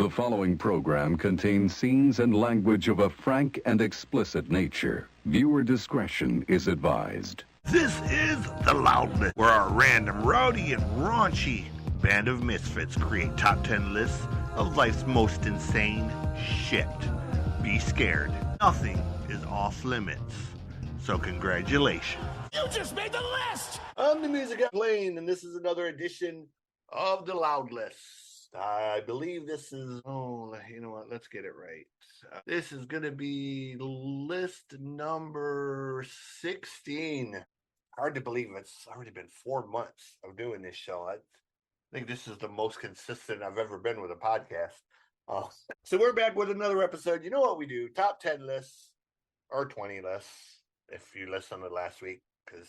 The following program contains scenes and language of a frank and explicit nature. Viewer discretion is advised. This is The Loudness, where our random, rowdy, and raunchy band of misfits create top 10 lists of life's most insane shit. Be scared. Nothing is off limits. So congratulations. You just made the list! I'm the music guy Blaine, and this is another edition of The Loud List. I believe this is, you know what, let's get it right. This is going to be list number 16. Hard to believe it's already been 4 months of doing this show. I think this is the most consistent I've ever been with a podcast. So we're back with another episode. You know what we do? Top 10 lists or 20 lists if you listened to last week, because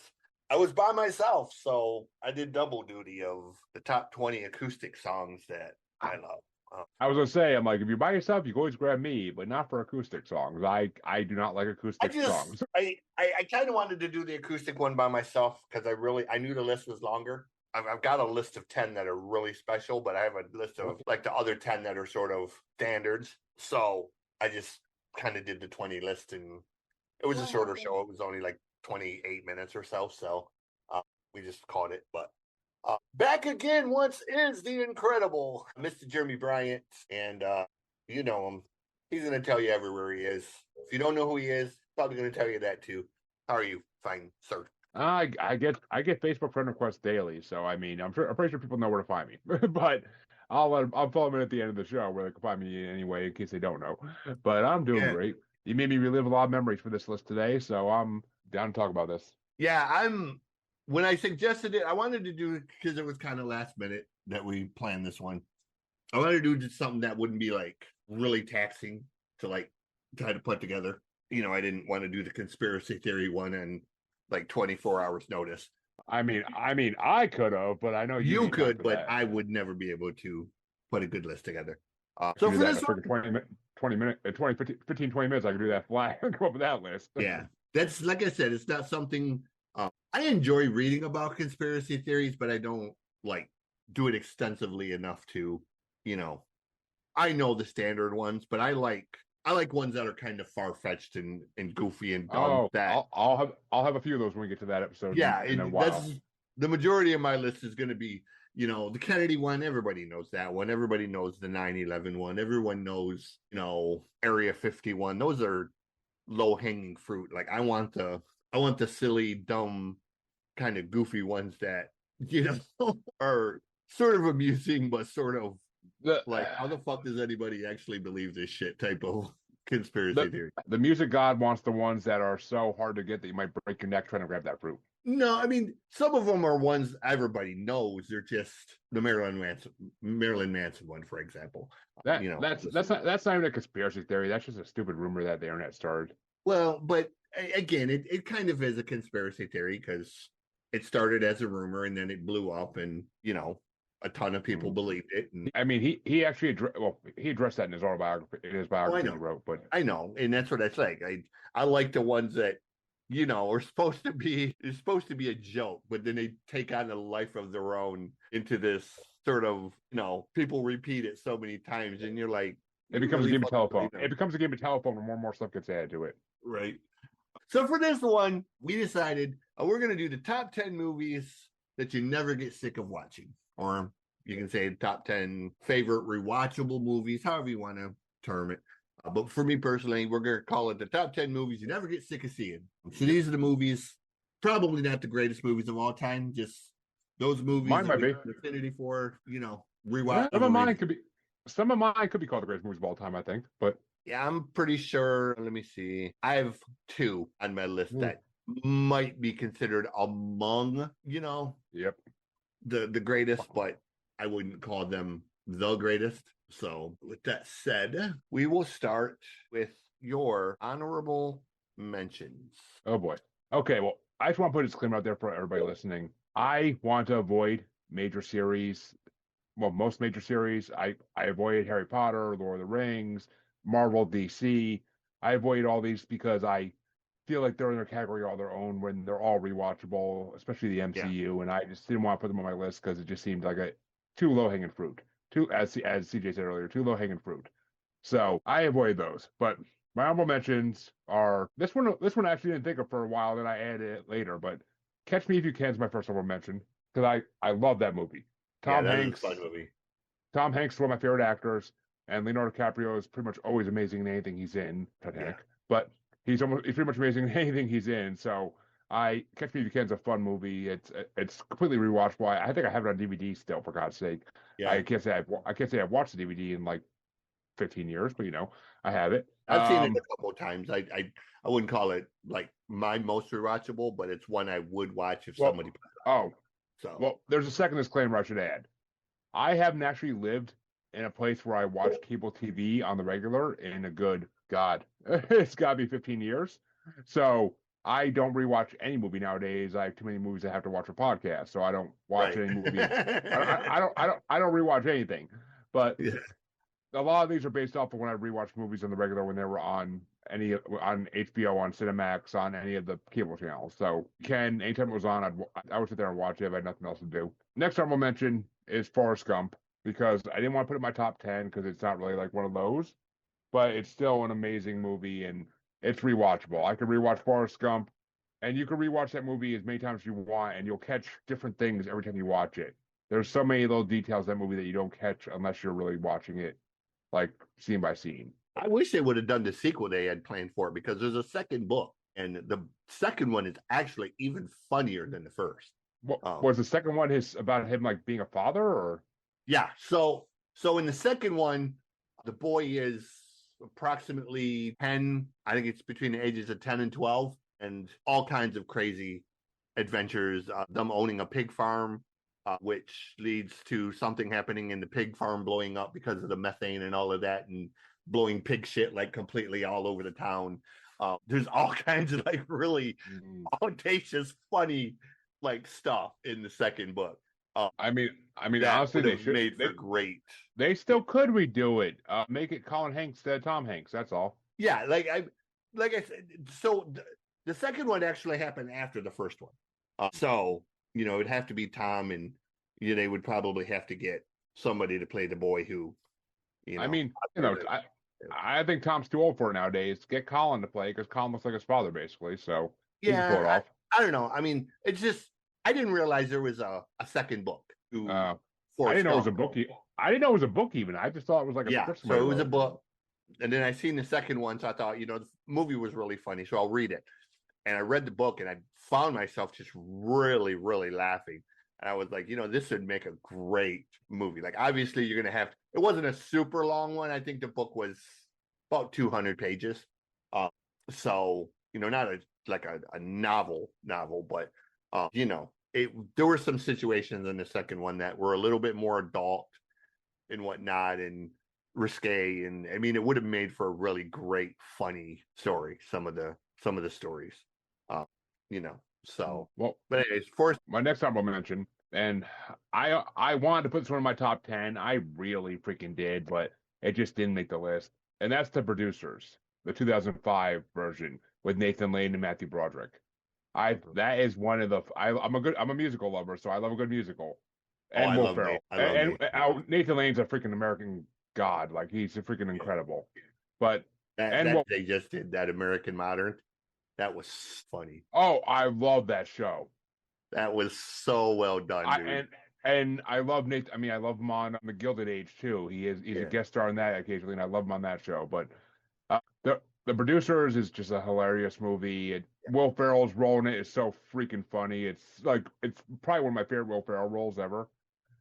I was by myself, so I did double duty of the top 20 acoustic songs that I love. I was going to say, I'm like, if you're by yourself, you can always grab me, but not for acoustic songs. I do not like acoustic songs. I kind of wanted to do the acoustic one by myself because I knew the list was longer. I've got a list of 10 that are really special, but I have a list of like the other 10 that are sort of standards. So I just kind of did the 20 list, and it was a shorter show. It was only like 28 minutes or so. So we just called it. But back again once is the incredible Mr. Jeremy Bryant. And you know him. He's going to tell you everywhere he is. If you don't know who he is, probably going to tell you that too. How are you? Fine, sir. I get Facebook friend requests daily, so I mean, I'm pretty sure people know where to find me. But I'll follow them in at the end of the show where they can find me anyway, in case they don't know. But I'm doing great. You made me relive a lot of memories for this list today, so I'm down to talk about this. Yeah, when I suggested it, I wanted to do it because it was kind of last minute that we planned this one. I wanted to do just something that wouldn't be like really taxing to like try to put together. You know, I didn't want to do the conspiracy theory one and like 24 hours notice. I mean, I could have, but I know you could, but I would never be able to put a good list together. So for this one, 20 minutes, 15, 20 minutes, I could do that flat and come up with that list. Yeah, that's like I said, it's not something I enjoy reading about conspiracy theories, but I don't like do it extensively enough to, you know, I know the standard ones, but I like ones that are kind of far-fetched and goofy and dumb. I'll have a few of those when we get to that episode. Yeah, that's the majority of my list is going to be, you know, the Kennedy one. Everybody knows that one. Everybody knows the 9/11 one. Everyone knows, you know, Area 51. Those are low-hanging fruit. Like I want the silly, dumb, kind of goofy ones that, you know, are sort of amusing, but sort of like, how the fuck does anybody actually believe this shit type of conspiracy theory? The music god wants the ones that are so hard to get that you might break your neck trying to grab that fruit. No, I mean, some of them are ones everybody knows. They're just the Marilyn Manson one, for example. That's not even a conspiracy theory. That's just a stupid rumor that the internet started. Well, but again, it kind of is a conspiracy theory because it started as a rumor and then it blew up, and you know, a ton of people believed it. And I mean, he actually addressed that in his autobiography, he wrote. But I know, and that's what I think. I like the ones that, you know, are supposed to be a joke, but then they take on a life of their own into this sort of, you know, people repeat it so many times, and you're like, it becomes a game of telephone. It becomes a game of telephone, and more and more stuff gets added to it. Right. So for this one, we decided we're going to do the top 10 movies that you never get sick of watching. Or you can say top 10 favorite rewatchable movies, however you want to term it. But for me personally, we're going to call it the top 10 movies you never get sick of seeing. So these are the movies, probably not the greatest movies of all time, just those movies mine might be affinity for, you know, rewatch. Some of mine could be called the greatest movies of all time, I think. But yeah, I'm pretty sure. Let me see. I have two on my list that might be considered among, you know, the greatest, but I wouldn't call them the greatest. So with that said, we will start with your honorable mentions. Oh boy. Okay, well, I just want to put a disclaimer out there for everybody listening. I want to avoid major series. Well, most major series. I avoided Harry Potter, Lord of the Rings, Marvel, DC. I avoid all these because I feel like they're in their category all their own when they're all rewatchable, especially the MCU. Yeah. And I just didn't want to put them on my list because it just seemed like too low-hanging fruit as CJ said earlier, too low hanging fruit. So I avoid those. But my honorable mentions are this one. This one I actually didn't think of for a while. Then I added it later. But Catch Me If You Can is my first honorable mention because I love that movie. Yeah, that is a fun movie. Tom Hanks is one of my favorite actors, and Leonardo DiCaprio is pretty much always amazing in anything he's in. Titanic, but he's pretty much amazing in anything he's in. So Catch Me If You Can is a fun movie. It's completely rewatchable. I think I have it on DVD still, for God's sake. Yeah. I can't say I've watched the DVD in like 15 years, but I have it. I've seen it a couple of times. I wouldn't call it like my most rewatchable, but it's one I would watch if somebody put it on. Well, there's a second disclaimer I should add. I haven't actually lived in a place where I watch cable TV on the regular in a good God. It's got to be 15 years. So I don't rewatch any movie nowadays. I have too many movies I have to watch for podcasts, so I don't watch any movies. I don't rewatch anything. But a lot of these are based off of when I rewatched movies on the regular when they were on HBO, on Cinemax, on any of the cable channels. So anytime it was on, I would sit there and watch it if I had nothing else to do. Next time I'll mention is Forrest Gump, because I didn't want to put it in my top 10 because it's not really like one of those, but it's still an amazing movie and it's rewatchable. I could rewatch Forrest Gump, and you can rewatch that movie as many times as you want, and you'll catch different things every time you watch it. There's so many little details in that movie that you don't catch unless you're really watching it like scene by scene. I wish they would have done the sequel they had planned for it, because there's a second book, and the second one is actually even funnier than the first. Was the second one about him like being a father, or? Yeah. So in the second one, the boy is approximately 10. I think it's between the ages of 10 and 12, and all kinds of crazy adventures. Them owning a pig farm, which leads to something happening in the pig farm blowing up because of the methane and all of that, and blowing pig shit like completely all over the town. There's all kinds of like really audacious, funny like stuff in the second book. I mean, honestly, they should made for great. They still could redo it. Make it Colin Hanks instead of Tom Hanks. That's all. Yeah, like I said. So the second one actually happened after the first one. So it'd have to be Tom, and they would probably have to get somebody to play the boy who. I think Tom's too old for it nowadays. Get Colin to play, because Colin looks like his father basically. So he can pull it off. I don't know. I mean, it's just I didn't realize there was a second book. I didn't know it was a book. I didn't know it was a book even. I just thought it was like a so it was a book. And then I seen the second one, so I thought, the movie was really funny, so I'll read it. And I read the book, and I found myself just really, really laughing. And I was like, this would make a great movie. Like, obviously, you're going to have to. It wasn't a super long one. I think the book was about 200 pages. So, not a novel, but, there were some situations in the second one that were a little bit more adult and whatnot, and risque. And I mean, it would have made for a really great, funny story. Some of the stories, So, well, but anyways, first, my next honorable mention, and I wanted to put this one in my top 10. I really freaking did, but it just didn't make the list. And that's The Producers, the 2005 version with Nathan Lane and Matthew Broderick. That is one of the. I'm a musical lover, so I love a good musical. And Will Ferrell. And Nathan Lane's a freaking American god. Like, he's freaking incredible. But they just did that American Modern. That was funny. Oh, I love that show. That was so well done, dude. And I love Nate. I mean, I love him on The Gilded Age too. He's a guest star on that occasionally, and I love him on that show. But the Producers is just a hilarious movie. Will Ferrell's role in it is so freaking funny. It's probably one of my favorite Will Ferrell roles ever,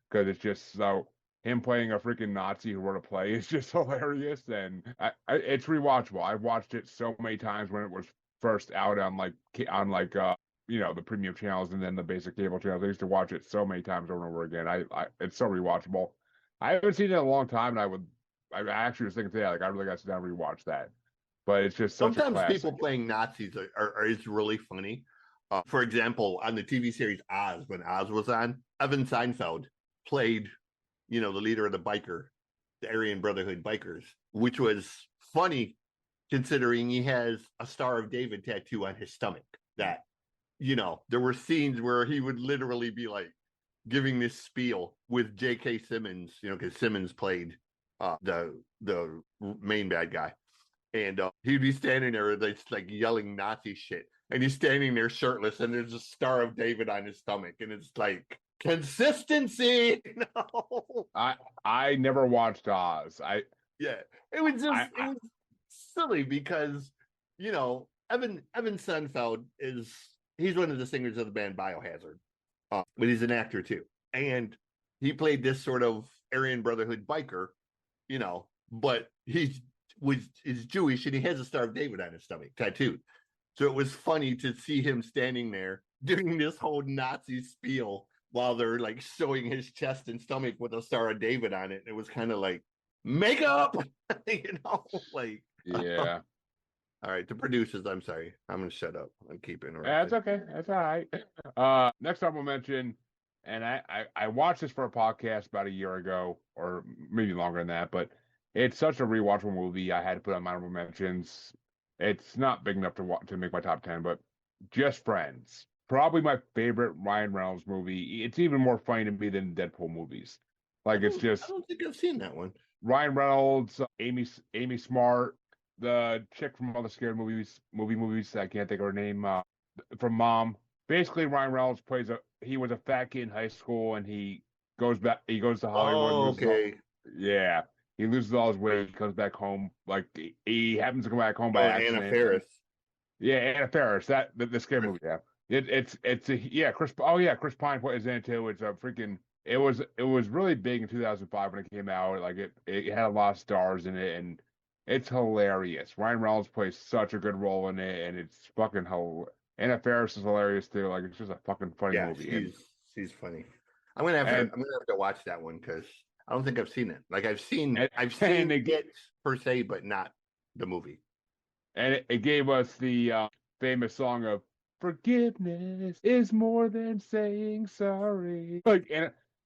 because it's just so him playing a freaking Nazi who wrote a play is just hilarious, and it's rewatchable. I've watched it so many times when it was first out on the premium channels and then the basic cable channels. I used to watch it so many times over and over again. It's so rewatchable. I haven't seen it in a long time, and I actually was thinking today, like, I really got to sit down and rewatch that. But it's just such sometimes a classic. People playing Nazis is really funny. For example, on the TV series Oz, when Oz was on, Evan Seinfeld played, the leader of the Aryan Brotherhood bikers, which was funny considering he has a Star of David tattoo on his stomach. That, there were scenes where he would literally be like, giving this spiel with J.K. Simmons, because Simmons played the main bad guy, and he'd be standing there, like yelling Nazi shit, and he's standing there shirtless, and there's a Star of David on his stomach, and it's like consistency. I never watched Oz. Yeah, it was just it was silly because Evan Seinfeld he's one of the singers of the band Biohazard, but he's an actor too, and he played this sort of Aryan Brotherhood biker, but is Jewish and he has a Star of David on his stomach tattooed. So it was funny to see him standing there doing this whole Nazi spiel while they're like showing his chest and stomach with a Star of David on it. It was kind of like makeup, like yeah. All right, the producers. I'm sorry, I'm gonna shut up. I'm keeping. That's okay. That's all right. Next time we'll mention, and I watched this for a podcast about a year ago, or maybe longer than that, but it's such a rewatchable movie. I had to put on my honorable mentions. It's not big enough to make my top 10, but Just Friends, probably my favorite Ryan Reynolds movie. It's even more funny to me than Deadpool movies. Like I don't think I've seen that one. Ryan Reynolds, Amy Smart, the chick from all the scary movies. I can't think of her name. From Mom. Basically, Ryan Reynolds he was a fat kid in high school, and he goes to Hollywood. Oh, okay. Yeah. He loses all his weight. He comes back home. Like he happens to come back home by accident. Anna Faris. Yeah, Anna Faris. The scary movie. Yeah. Chris Pine is in it too. It's a freaking. It was really big in 2005 when it came out. Like it had a lot of stars in it, and it's hilarious. Ryan Reynolds plays such a good role in it, and it's fucking hilarious. Anna Faris is hilarious too. Like it's just a fucking funny movie. She's funny. I'm gonna have to watch that one because I don't think I've seen it. Like I've seen it per se, but not the movie. And it gave us the famous song of "Forgiveness is more than saying sorry." Like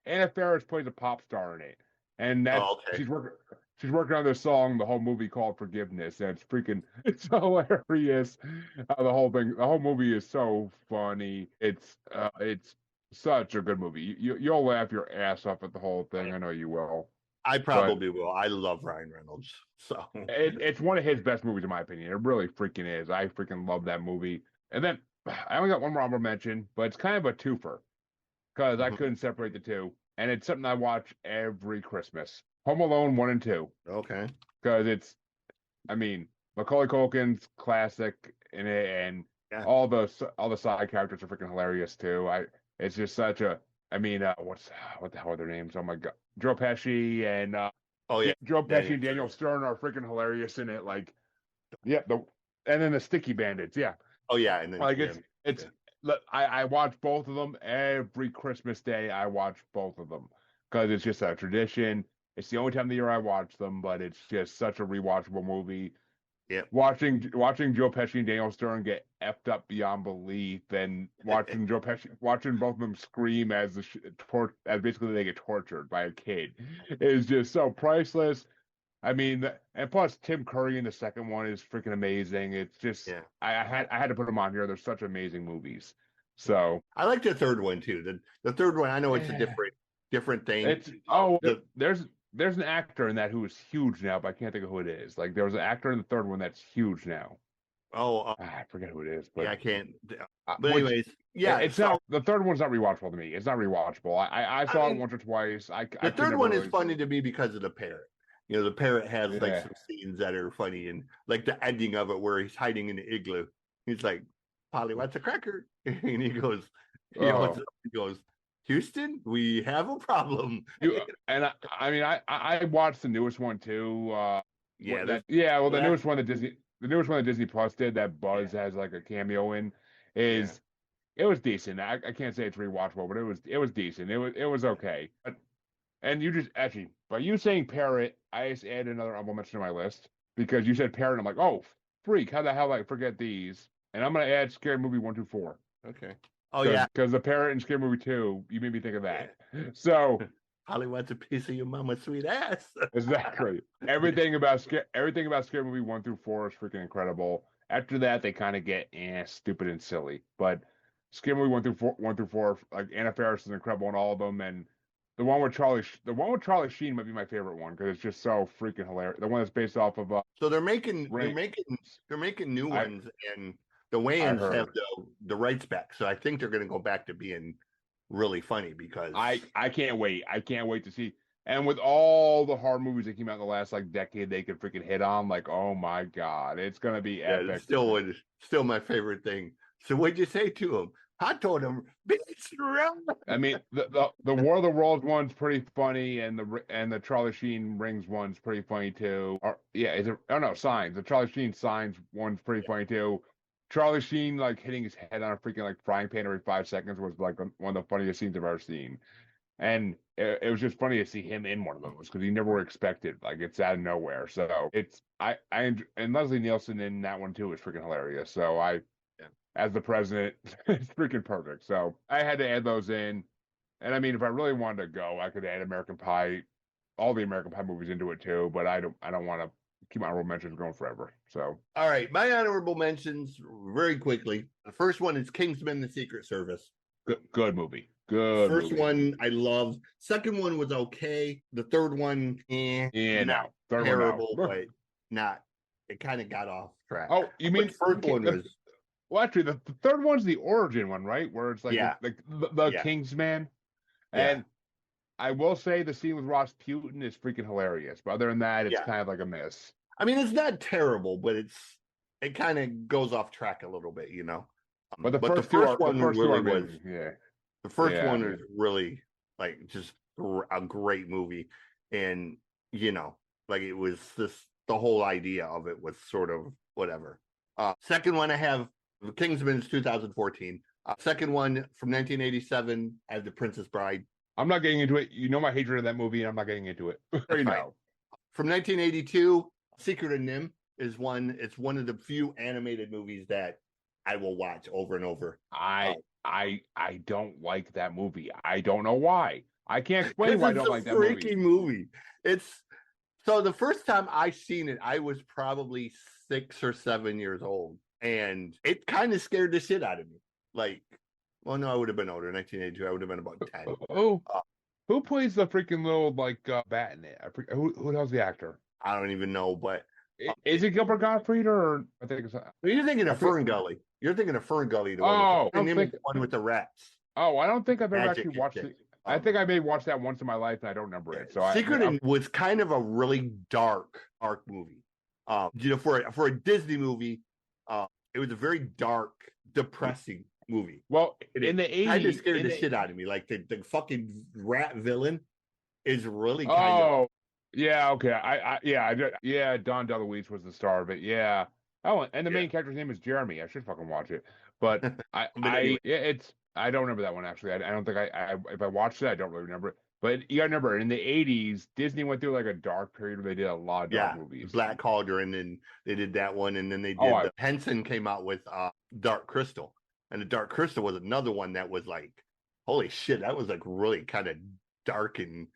Anna Faris plays a pop star in it, and she's working on this song the whole movie called Forgiveness, and it's hilarious. The whole movie is so funny. It's such a good movie. You'll laugh your ass off at the whole thing. I know you will. I probably will. I love Ryan Reynolds. So it's one of his best movies in my opinion. It really freaking is. I freaking love that movie. And then I only got one more honorable mention, but it's kind of a twofer because I couldn't separate the two. And it's something I watch every Christmas. Home Alone 1 and 2. Okay. Because Macaulay Culkin's classic in it, and all the side characters are freaking hilarious too. It's just such a. What the hell are their names? Oh my god, Joe Pesci and Joe Pesci and Daniel Stern are freaking hilarious in it. Like, and then the Sticky Bandits, yeah. Oh yeah, and then I watch both of them every Christmas day. I watch both of them because it's just a tradition. It's the only time of the year I watch them, but it's just such a rewatchable movie. Yeah, watching Joe Pesci and Daniel Stern get effed up beyond belief, and watching both of them scream as basically they get tortured by a kid is just so priceless. And plus Tim Curry in the second one is freaking amazing. It's just I had to put them on here. They're such amazing movies. So I like the third one too. The third one, I know it's a different thing. There's an actor in that who is huge now, but I can't think of who it is. Like there was an actor in the third one that's huge now. I forget who it is. But I can't. But anyways, it's not. The third one's not rewatchable to me. It's not rewatchable. I saw it once or twice. The third one is funny to me because of the parrot. The parrot has like some scenes that are funny, and like the ending of it where he's hiding in the igloo. He's like, "Polly, what's a cracker?" And he goes, "Houston, we have a problem." I watched the newest one too. The newest one that Disney Plus did that Buzz has like a cameo in it was decent. I can't say it's rewatchable, but it was decent. It was okay. And you just actually by you saying Parrot, I just added another honorable mention to my list because you said Parrot. I'm like, oh freak, how the hell did I forget these? And I'm gonna add Scary Movie 1 through 4. Okay. Because the Parrot in Scary Movie 2, you made me think of that. So Hollywood's a piece of your mama's sweet ass. Exactly. Everything about Scary Movie 1 through 4 is freaking incredible. After that, they kind of get stupid and silly. But Scary Movie 1 through 4. Like Anna Faris is incredible in all of them, and the one with Charlie Sheen might be my favorite one because it's just so freaking hilarious. The one that's based off of So they're making Ring. new I ones, and the I Wayans have heard. the rights back. So I think they're going to go back to being really funny because I can't wait. I can't wait to see. And with all the horror movies that came out in the last like decade, they could freaking hit on. Like, oh my god, it's gonna be yeah, it's epic. still my favorite thing. So what'd you say to him? I told him, bitch, run. I mean, the War of the Worlds one's pretty funny, and the Charlie Sheen Rings one's pretty funny too. Or yeah, is it? Oh no, Signs. The Charlie Sheen Signs one's pretty funny too. Charlie Sheen like hitting his head on a freaking like frying pan every 5 seconds was like one of the funniest scenes I've ever seen. And it was just funny to see him in one of those because he never would expect it. Like it's out of nowhere. So and Leslie Nielsen in that one too is freaking hilarious. So as the president, it's freaking perfect. So I had to add those in. And I mean, if I really wanted to go, I could add American Pie, all the American Pie movies into it too. But I don't want to keep my honorable mentions going forever. So All right, my honorable mentions very quickly. The first one is Kingsman: The Secret Service. good movie. Good First movie. one I loved. Second one was okay. The third one, Yeah, not no. Third terrible, one, no. but not. It kind of got off track. Oh, you mean the first one was? Well, actually, the third one's the origin one, right? Where it's like Yeah. the Yeah. Kingsman. Yeah. And I will say the scene with Ross Putin is freaking hilarious. But other than that, it's Yeah. kind of like a miss. I mean, it's not terrible, but it kind of goes off track a little bit, you know. But the But first two are one really was. amazing. Yeah. The first Yeah, one man. is really like just a great movie, and you know, like it was just the whole idea of it was sort of whatever. Second one I have Kingsman's 2014. Second one from 1987 I have The Princess Bride. I'm not getting into it. You know my hatred of that movie, and I'm not getting into it. Right now. From 1982, Secret of Nim is one. It's one of the few animated movies that I will watch over and over. I don't like that movie. I don't know why. I can't explain why I don't like that movie. Freaky movie. It's so the first time I seen it, I was probably 6 or 7 years old, and it kind of scared the shit out of me. Like, well, no, I would have been older. 1982, I would have been about 10. Oh, who plays the freaking little like bat in it? Who the hell's the actor? I don't even know, but is it Gilbert Gottfried or I think it's? You're thinking of Fern Gully. You're thinking of Fern Gully, the one the one with the rats. Oh, I don't think I've ever Magic actually watched it. I think I may watch that once in my life, and I don't remember it. So Secret was kind of a really dark movie. You know, for a Disney movie, it was a very dark, depressing movie. Well, in the 80s, kind of scared the shit out of me. Like the fucking rat villain is really kind of. Oh, yeah, okay. Don DeLuise was the star of it. Yeah. Oh, and the main character's name is Jeremy. I should fucking watch it. But I don't remember that one actually. I don't think if I watched it, I don't really remember it. But you gotta remember, in the 80s, Disney went through like a dark period where they did a lot of dark movies. Black Cauldron, and they did that one, and then they did. Henson came out with Dark Crystal, and the Dark Crystal was another one that was like, holy shit, that was like really kind of dark and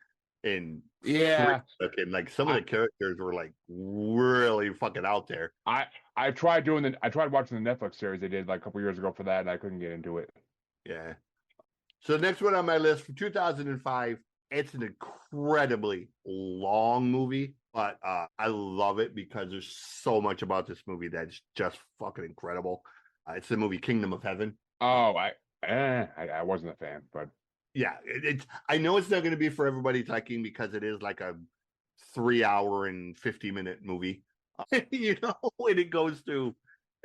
looking. Like some of the characters were like really fucking out there. I tried watching the Netflix series they did like a couple years ago for that, and I couldn't get into it. Yeah. So the next one on my list from 2005, it's an incredibly long movie, but I love it because there's so much about this movie that's just fucking incredible. It's the movie Kingdom of Heaven. Oh, I wasn't a fan, but yeah, I know it's not going to be for everybody's liking because it is like a 3 hour and 50-minute movie. You know, and it goes through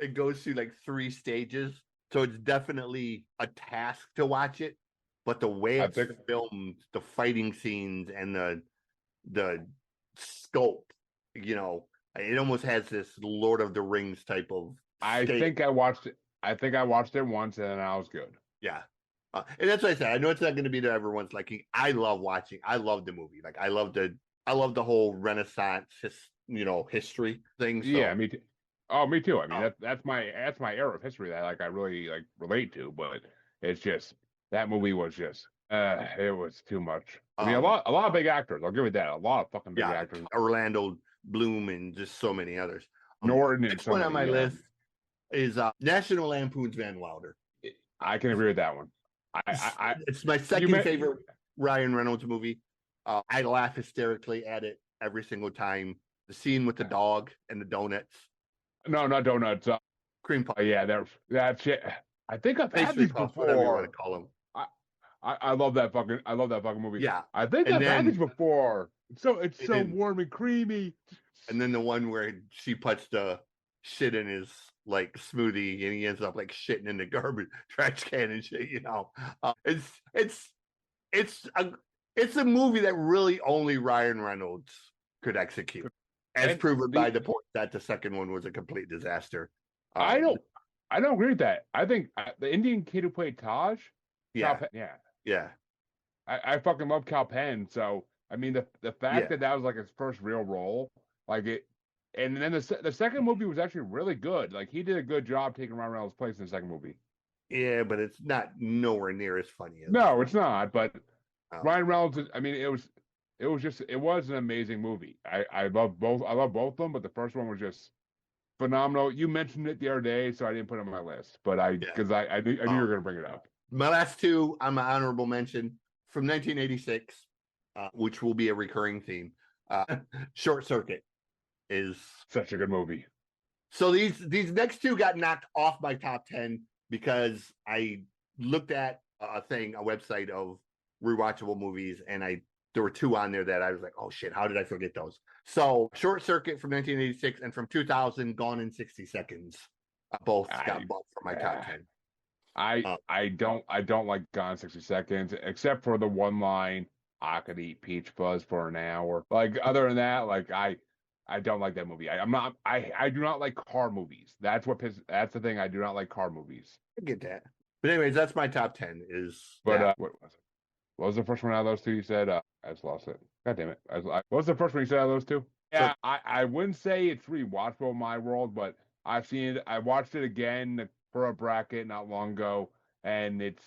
like 3 stages. So it's definitely a task to watch it, but the way it's filmed, the fighting scenes, and the scope, you know, it almost has this Lord of the Rings type of. I think I watched it once, and I was good. Yeah, and that's what I said. I know it's not going to be to everyone's liking. I love the movie. Like I love the whole Renaissance, history thing. So. Yeah, me too. Oh, me too. I mean, that's my era of history that like I really like relate to, but it's just that movie was just it was too much. I mean, a lot of big actors. I'll give it that. A lot of fucking big actors. Orlando Bloom and just so many others. Norton and next one on my list is National Lampoon's Van Wilder. I can agree with that one. It's my second favorite Ryan Reynolds movie. I laugh hysterically at it every single time. The scene with the dog and the donuts. No, not donuts. Cream pie. Yeah, that's it. I think I've had these before. Whatever you want to call them. I love that fucking movie. Yeah. I think I've had these before. It's so warm and creamy. And then the one where she puts the shit in his like smoothie and he ends up like shitting in the garbage trash can and shit, you know. It's a movie that really only Ryan Reynolds could execute, as proven by the point that the second one was a complete disaster. I don't agree with that. I think the Indian kid who played Taj, yeah, yeah. I fucking love Cal Penn. So I mean, the fact that was like his first real role, like it, and then the second movie was actually really good. Like he did a good job taking Ryan Reynolds' place in the second movie. Yeah, but it's not nowhere near as funny as no, it's not. But Ryan Reynolds, I mean, it was an amazing movie. I love both. I love both of them, but the first one was just phenomenal. You mentioned it the other day, so I didn't put it on my list, but I knew you were going to bring it up. My last two, I'm an honorable mention from 1986, which will be a recurring theme. Short Circuit is such a good movie. So these next two got knocked off my top 10 because I looked at a website of rewatchable movies, and there were two on there that I was like, oh shit, how did I forget those? So Short Circuit from 1986 and from 2000, Gone in 60 Seconds, both got bumped from my top 10. I don't like Gone in 60 Seconds, except for the one line, I could eat peach fuzz for an hour. Like other than that, like I don't like that movie. I do not like car movies. That's the thing. I do not like car movies. I get that. But anyways, that's my top 10 what was the first one out of those two you said? I just lost it. God damn it. What was the first one you said out of those two? Yeah, I wouldn't say it's rewatchable in my world, but I've seen it. I watched it again for a bracket not long ago, and it's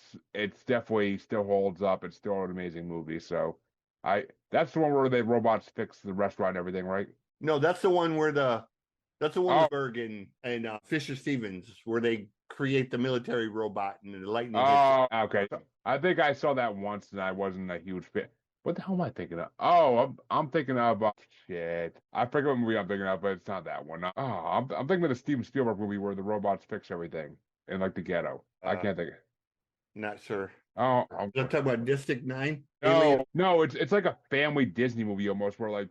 definitely still holds up. It's still an amazing movie. So that's the one where the robots fix the restaurant and everything, right? No, that's the one where that's the one with Bergen and Fisher Stevens, where they create the military robot and the lightning. Oh, okay. I think I saw that once, and I wasn't a huge fan. What the hell am I thinking of? Oh, I'm thinking of shit. I forget what movie I'm thinking of, but it's not that one. Oh, I'm thinking of the Steven Spielberg movie where the robots fix everything in like the ghetto. I can't think. Not sure. Oh, you're talking about District 9? No, it's like a family Disney movie almost, where like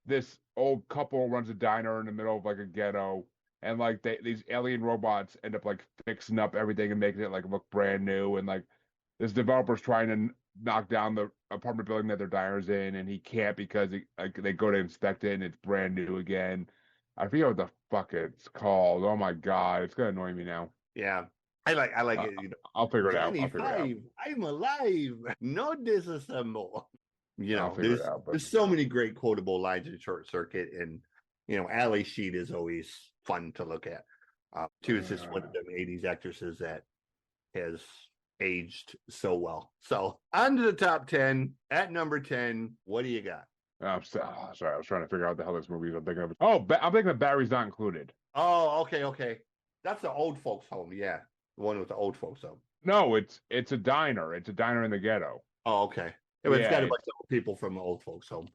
this old couple runs a diner in the middle of like a ghetto, and like these alien robots end up like fixing up everything and making it like look brand new, and like this developer's trying to knock down the apartment building that their diner's in, and he can't because they go to inspect it and it's brand new again. I forget what the fuck it's called. Oh my god, it's gonna annoy me now. Yeah, I like it. You know, I'll figure it out. I'm alive. No disassemble. You know, there's so many great quotable lines in Short Circuit, and you know, Ali Sheed is always fun to look at. She was just one of them 80s actresses that has aged so well. So on to the top 10. At number 10, what do you got? I'm sorry, I was trying to figure out the hell this movie is. I'm thinking of. Oh, I'm thinking of Batteries Not Included. Oh, okay. That's the old folks home. Yeah, the one with the old folks home. No, it's a diner. It's a diner in the ghetto. Oh, okay. It's got a bunch of people from the old folks home.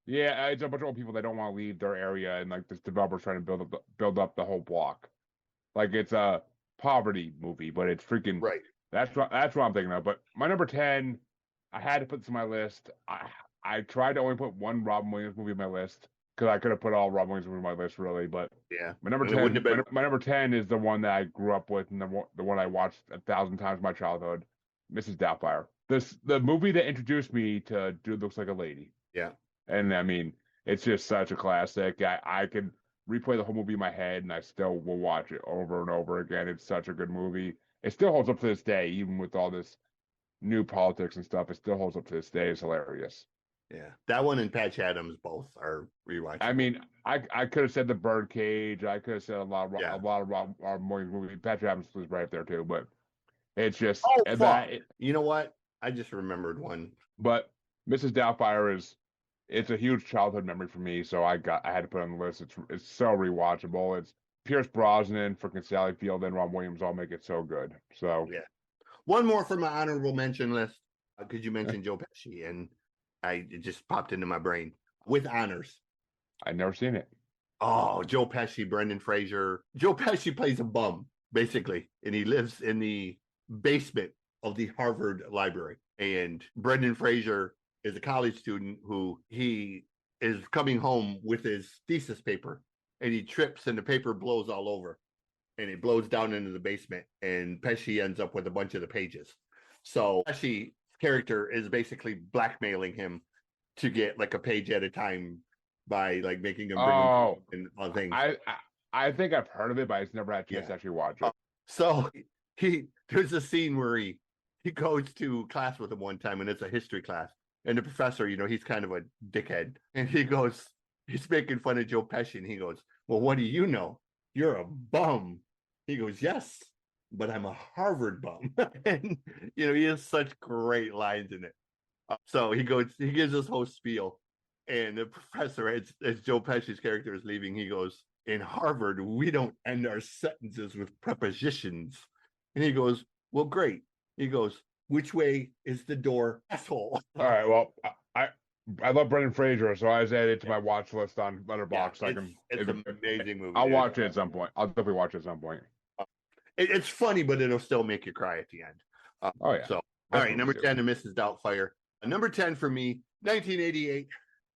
Yeah, it's a bunch of old people that don't want to leave their area, and like this developer's trying to build up the whole block. Like it's a poverty movie, but it's freaking right. That's what I'm thinking of. But my number 10, I had to put this on my list. I tried to only put one Robin Williams movie on my list because I could have put all Robin Williams movies on my list really. But yeah, my number 10, my number 10 is the one that I grew up with and the one I watched 1,000 times in my childhood, Mrs. Doubtfire. The movie that introduced me to Dude Looks Like a Lady. Yeah, and I mean it's just such a classic. I could replay the whole movie in my head and I still will watch it over and over again. It's such a good movie. It still holds up to this day, even with all this new politics and stuff. It still holds up to this day. It's hilarious. Yeah, that one and Patch Adams both are rewatchable. I mean, I could have said The Birdcage. I could have said a lot of Robin Williams movies. Patch Adams was right up there too, but it's just you know what? I just remembered one. But Mrs. Doubtfire it's a huge childhood memory for me, so I had to put it on the list. It's so rewatchable. It's Pierce Brosnan, freaking Sally Field, and Robin Williams all make it so good. So yeah. One more from my honorable mention list because you mentioned Joe Pesci, and it just popped into my brain. With honors. I've never seen it. Oh, Joe Pesci, Brendan Fraser. Joe Pesci plays a bum, basically, and he lives in the basement of the Harvard Library. And Brendan Fraser is a college student who he is coming home with his thesis paper, and he trips and the paper blows all over, and it blows down into the basement, and Pesci ends up with a bunch of the pages. So Pesci's character is basically blackmailing him to get like a page at a time by like making him bring him and on things. I think I've heard of it, but I've never had a chance to actually watch it. So there's a scene where he goes to class with him one time, and it's a history class, and the professor, he's kind of a dickhead, and he's making fun of Joe Pesci, and he goes, "Well, what do you know? You're a bum." He goes, "Yes, but I'm a Harvard bum." And he has such great lines in it. So he gives this whole spiel, and the professor, as Joe Pesci's character is leaving, he goes, "In Harvard, we don't end our sentences with prepositions." And he goes, "Well, great." He goes, "Which way is the door, asshole?" All right. Well, I love Brendan Fraser, so I just added it to my watch list on Letterboxd. Yeah, it's an amazing movie. I'll watch it at some point. I'll definitely watch it at some point. It's funny, but it'll still make you cry at the end. Oh yeah. So, all right, number 10, and Mrs. Doubtfire. Number 10 for me, 1988,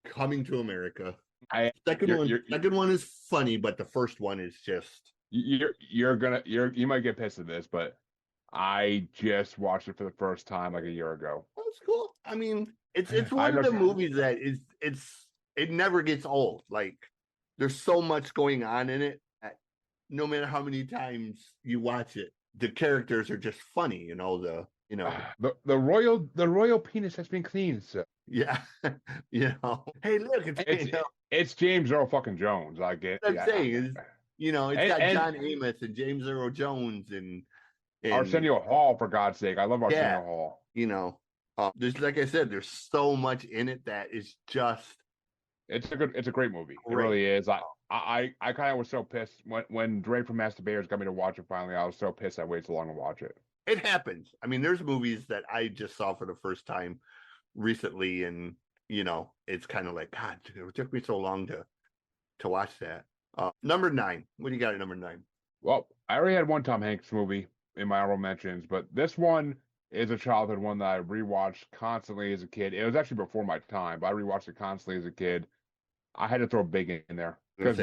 Coming to America. Second one is funny, but the first one is just. You might get pissed at this, but I just watched it for the first time like a year ago. That's cool. I mean, it's one of the movies that it never gets old. Like, there's so much going on in it that no matter how many times you watch it, the characters are just funny. The royal penis has been cleaned, sir. Yeah. Hey, look, it's James Earl fucking Jones. I get. I'm saying it's got John Amos and James Earl Jones and Arsenio Hall, for God's sake. I love Arsenio Hall. There's, like I said, there's so much in it that is just. It's a great movie. It really is. I kind of was so pissed when Dre from Masturbators got me to watch it finally. I was so pissed I waited so long to watch it. It happens. I mean, there's movies that I just saw for the first time recently, and it's kind of like, God, it took me so long to watch that. Number 9. What do you got at number 9? Well, I already had one Tom Hanks movie in my honorable mentions, but this one is a childhood one that I rewatched constantly as a kid. It was actually before my time, but I rewatched it constantly as a kid. I had to throw Big in there because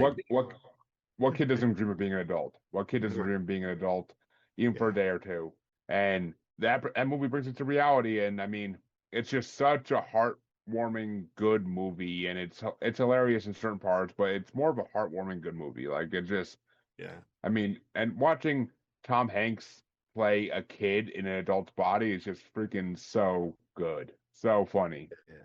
what kid doesn't dream of being an adult? What kid doesn't dream of being an adult even for a day or two? And that movie brings it to reality. And I mean, it's just such a heartwarming, good movie, and it's hilarious in certain parts, but it's more of a heartwarming, good movie. Like, it just, I mean, and watching Tom Hanks play a kid in an adult's body is just freaking so good, so funny. Yeah.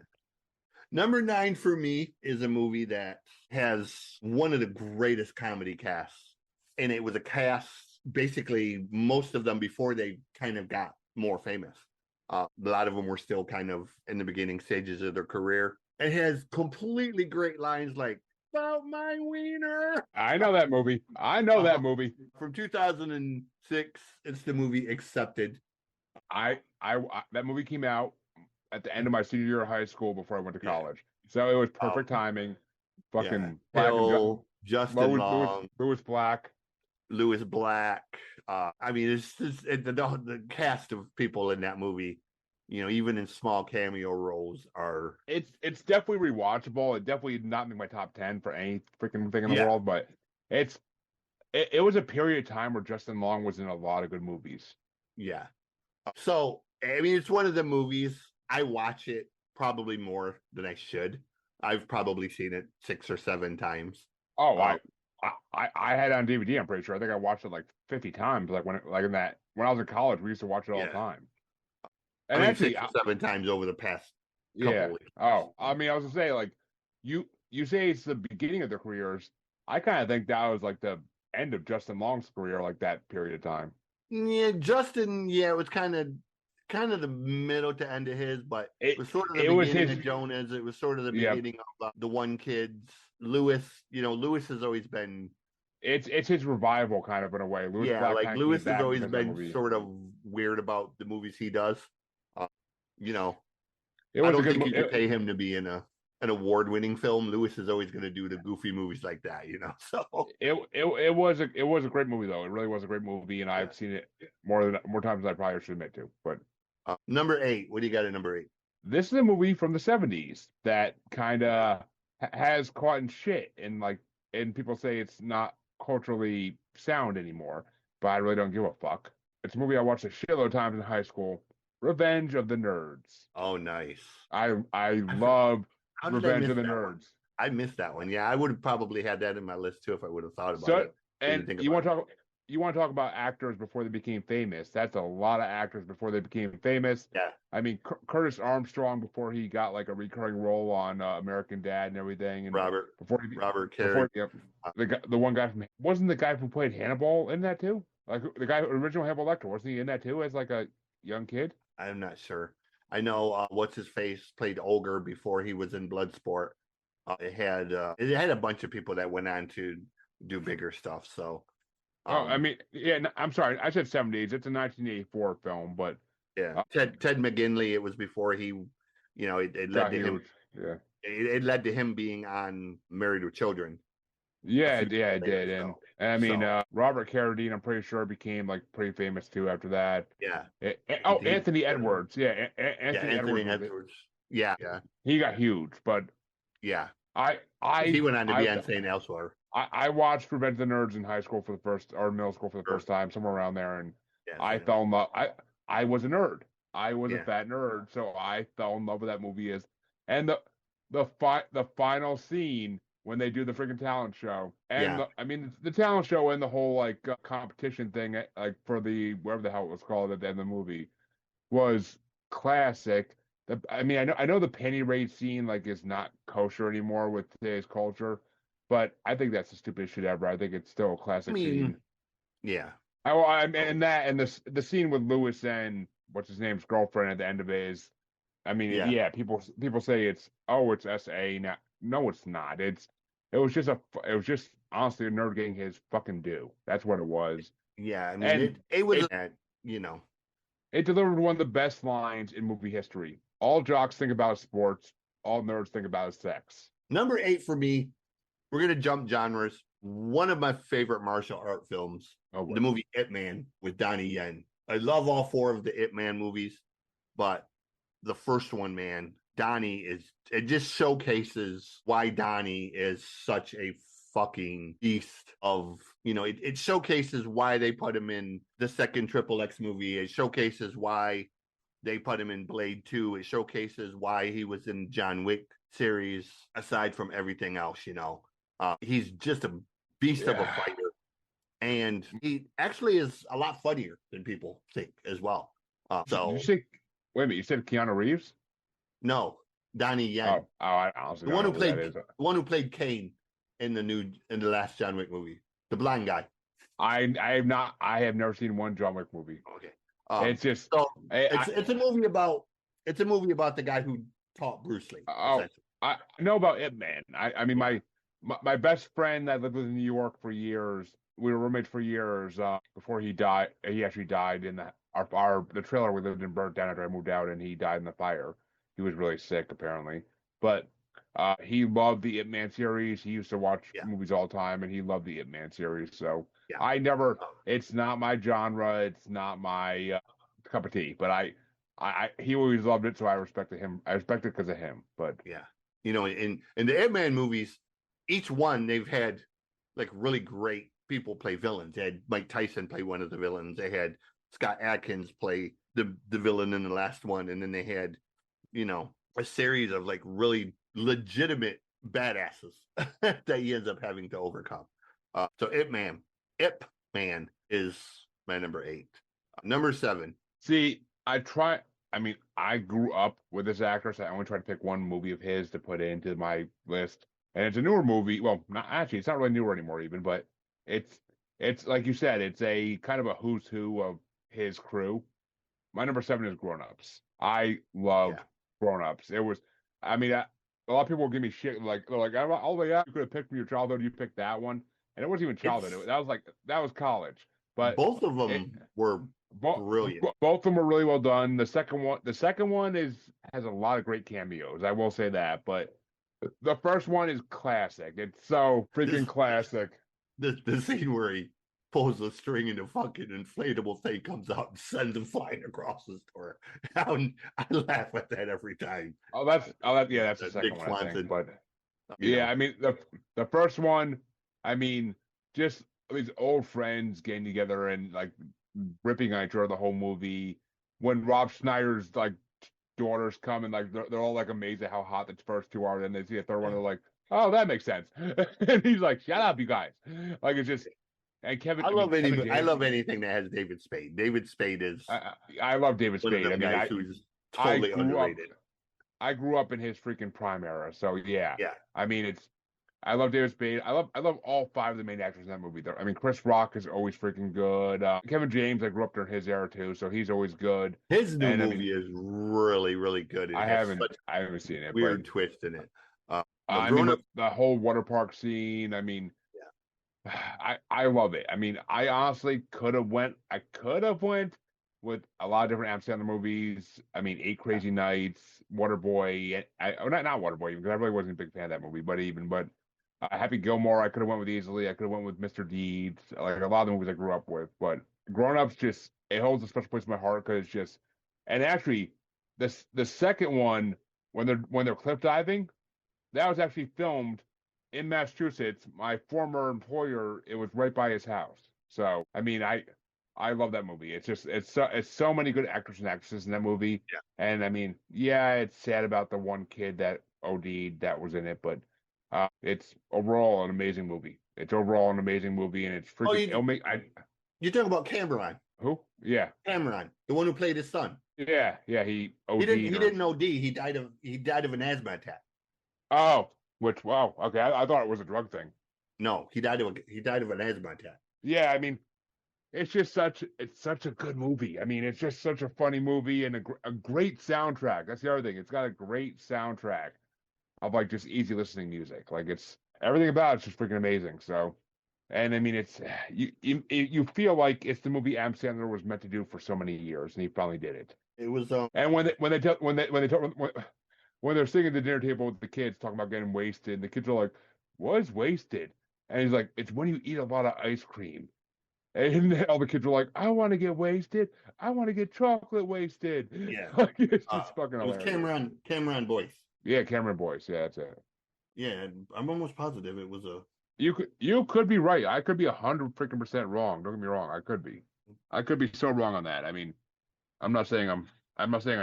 Number 9 for me is a movie that has one of the greatest comedy casts, and it was a cast, basically most of them before they kind of got more famous. A lot of them were still kind of in the beginning stages of their career. It has completely great lines like, "About my wiener." I know that movie. That movie. From 2006, it's the movie Accepted. That movie came out at the end of my senior year of high school before I went to college. So it was perfect timing. Fucking Hill, Justin Long, Louis Black. I mean, it's the cast of people in that movie, even in small cameo roles are. It's definitely rewatchable. It definitely did not make my top 10 for any freaking thing in the world, but it was a period of time where Justin Long was in a lot of good movies. Yeah. So, I mean, it's one of the movies I watch it probably more than I should. I've probably seen it 6 or 7 times. Oh, I had it on DVD. I'm pretty sure. I think I watched it like 50 times. Like when I was in college, we used to watch it all the time. And actually, 6 or 7 times over the past couple weeks. Oh, I mean, I was gonna say, like, you say it's the beginning of their careers. I kind of think that was like the end of Justin Long's career, like that period of time. Yeah, Justin. Yeah, it was kind of the middle to end of his, but it was sort of the beginning of Jonas. It was sort of the beginning of the One Kids. Lewis, Lewis has always been it's his revival kind of in a way. Lewis Yeah, Black like kind of came Lewis has back always because of that been movie. sort of weird about the movies he does. Uh, you know, It I was a don't good think you movie. could pay him to be in an award-winning film. Lewis is always going to do the goofy movies like that, So It was a great movie though. It really was a great movie, and yeah. I've seen it more times than I probably should admit to. But Number 8. What do you got at number 8? this is a movie from the '70s that kind of has caught in shit, and and people say it's not culturally sound anymore. But I really don't give a fuck. It's a movie I watched a shitload of times in high school. Revenge of the Nerds. Oh, nice. I I for- love How did I Revenge miss of the that one? Nerds. I missed that one. Yeah, I would have probably had that in my list too if I would have thought about So, it. and Didn't think you about want to it. talk about actors before they became famous. That's a lot of actors before they became famous. Yeah, I mean, Curtis Armstrong before he got like a recurring role on American Dad and everything, and Robert before Carey. yep, the one guy from wasn't the guy who played Hannibal in that too? Like the guy original Hannibal Lecter, wasn't he in that too as like a young kid? I'm not sure. I know what's his face played Olger before he was in Bloodsport. It had a bunch of people that went on to do bigger stuff. So I mean, yeah, I'm sorry, I said '70s. It's a 1984 film, but yeah, Ted McGinley. It was before he, it led got to him. huge. Yeah. It led to him being on Married with Children. Yeah, It did. And I mean, Robert Carradine, I'm pretty sure became like pretty famous too after that. Yeah. Anthony Edwards. Yeah, Anthony Edwards. Yeah. He got huge, but yeah. I He went on to be on St. Elsewhere. I watched Revenge of the Nerds in high school for the first or middle school for the first time, somewhere around there, and I fell in love. I was a nerd. I was a fat nerd, so I fell in love with that movie and the final scene when they do the freaking talent show. And I mean the talent show and the whole like competition thing like for the whatever the hell it was called at the end of the movie was classic. I mean I know the penny raid scene like is not kosher anymore with today's culture, but I think that's the stupidest shit ever. I think it's still a classic scene. Yeah. And the scene with Lewis and what's his name's girlfriend at the end of it is, I mean, yeah, people say it's SA. Now, no, it's not. It was just honestly a nerd getting his fucking due. That's what it was. Yeah, I mean, it was it delivered one of the best lines in movie history. All jocks think about sports. All nerds think about sex. Number 8 for me. We're gonna jump genres. One of my favorite martial art films, the movie Ip Man with Donnie Yen. I love all 4 of the Ip Man movies, but the first one, man, it just showcases why Donnie is such a fucking beast of, it showcases why they put him in the second Triple X movie. It showcases why they put him in Blade 2. It showcases why he was in John Wick series, aside from everything else, he's just a beast of a fighter. And he actually is a lot funnier than people think as well. Wait a minute, you said Keanu Reeves? No, Donnie Yen. I honestly the one who played Kane in the last John Wick movie, the blind guy. I have never seen one John Wick movie. Okay, it's just it's a movie about the guy who taught Bruce Lee. I know about Ip Man. I mean my best friend that lived with in New York for years. We were roommates for years before he died. He actually died in the trailer we lived in burnt down after I moved out, and he died in the fire. He was really sick apparently, but he loved the Ip Man series. He used to watch movies all the time, and he loved the Ip Man series. So I never. It's not my genre. It's not my cup of tea. But he always loved it, so I respected him. I respect it because of him. But in the Ip Man movies, each one they've had like really great people play villains. They had Mike Tyson play one of the villains. They had Scott Adkins play the villain in the last one, and then they had a series of like really legitimate badasses that he ends up having to overcome. So Ip Man is my number 8. Number 7. See, I grew up with this actor, so I only tried to pick one movie of his to put into my list. And it's a newer movie. Well, it's not really newer anymore even, but it's like you said, it's a kind of a who's who of his crew. My number 7 is Grown Ups. I love Grown Ups. It was, a lot of people will give me shit they're like, oh yeah, you could have picked from your childhood, you picked that one. and it wasn't even childhood. That was college. But both of them were brilliant. Both of them were really well done. The second one has a lot of great cameos. I will say that, but the first one is classic. It's so freaking classic. The scene where he pulls the string and the fucking inflatable thing comes out and sends him flying across the store. I laugh at that every time. That's the second one, I think. But yeah, I mean the first one, I mean, just these old friends getting together and like ripping on each other the whole movie. When Rob Schneider's like daughters come and like they're all like amazed at how hot the first two are, then they see a third one, they're like, oh, that makes sense. And he's like, shut up, you guys. Like, it's just, and Kevin. I love anything that has David Spade. David Spade is. I love David Spade. I mean, who's totally underrated. I grew up in his freaking prime era, so yeah. Yeah. I mean, I love David Spade. I love all five of the main actors in that movie. I mean, Chris Rock is always freaking good. Kevin James, I grew up during his era too, so he's always good. His new movie is really, really good. I haven't seen it. Weird twist in it. I mean, the whole water park scene. I mean, I love it. I mean, I honestly could have went with a lot of different Adam Sandler movies. I mean, Eight Crazy Nights, Waterboy. Not Waterboy, because I really wasn't a big fan of that movie. But Happy Gilmore, I could have went with easily. I could have went with Mr. Deeds. Like a lot of the movies I grew up with. But Grown Ups it holds a special place in my heart because it's just. And actually, the second one when they're cliff diving, that was actually filmed in Massachusetts. My former employer, it was right by his house. So I mean, I love that movie. It's so many good actors and actresses in that movie. Yeah. And I mean, yeah, it's sad about the one kid that OD'd that was in it, but it's overall an amazing movie. It's overall an amazing movie, and it's freaking. You're talking about Cameron. Who? Yeah. Cameron, the one who played his son. Yeah. He OD'd. He didn't OD. He died of an asthma attack. Oh, wow. Okay, I thought it was a drug thing. No, he died of an asthma attack. Yeah, I mean, it's such a good movie. I mean, it's just such a funny movie and a great soundtrack. That's the other thing. It's got a great soundtrack of like just easy listening music. Like it's everything about it's just freaking amazing. So, and I mean, it's you feel like it's the movie Adam Sandler was meant to do for so many years, and he finally did it. It was and when they're sitting at the dinner table with the kids talking about getting wasted, the kids are like, "What is wasted?" And he's like, "It's when you eat a lot of ice cream." And all the kids were like, "I want to get wasted. I want to get chocolate wasted." Yeah, like, it's just fucking hilarious. It was Cameron Boyce. Yeah, Cameron Boyce. Yeah, that's it. Yeah, I'm almost positive it was a. You could be right. I could be 100% wrong. Don't get me wrong. I could be so wrong on that. I mean, I'm not saying I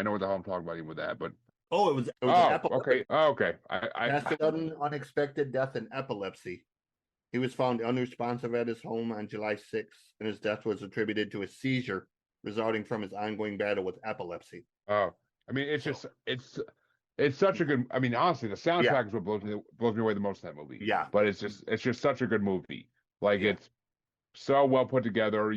know what the hell I'm talking about even with that, but. Oh, it was okay. Okay. Sudden unexpected death in epilepsy. He was found unresponsive at his home on July 6th, and his death was attributed to a seizure resulting from his ongoing battle with epilepsy. Oh, I mean, it's such a good. I mean, honestly, the soundtrack is what blows me away the most in that movie. Yeah, but it's just such a good movie. Like it's so well put together.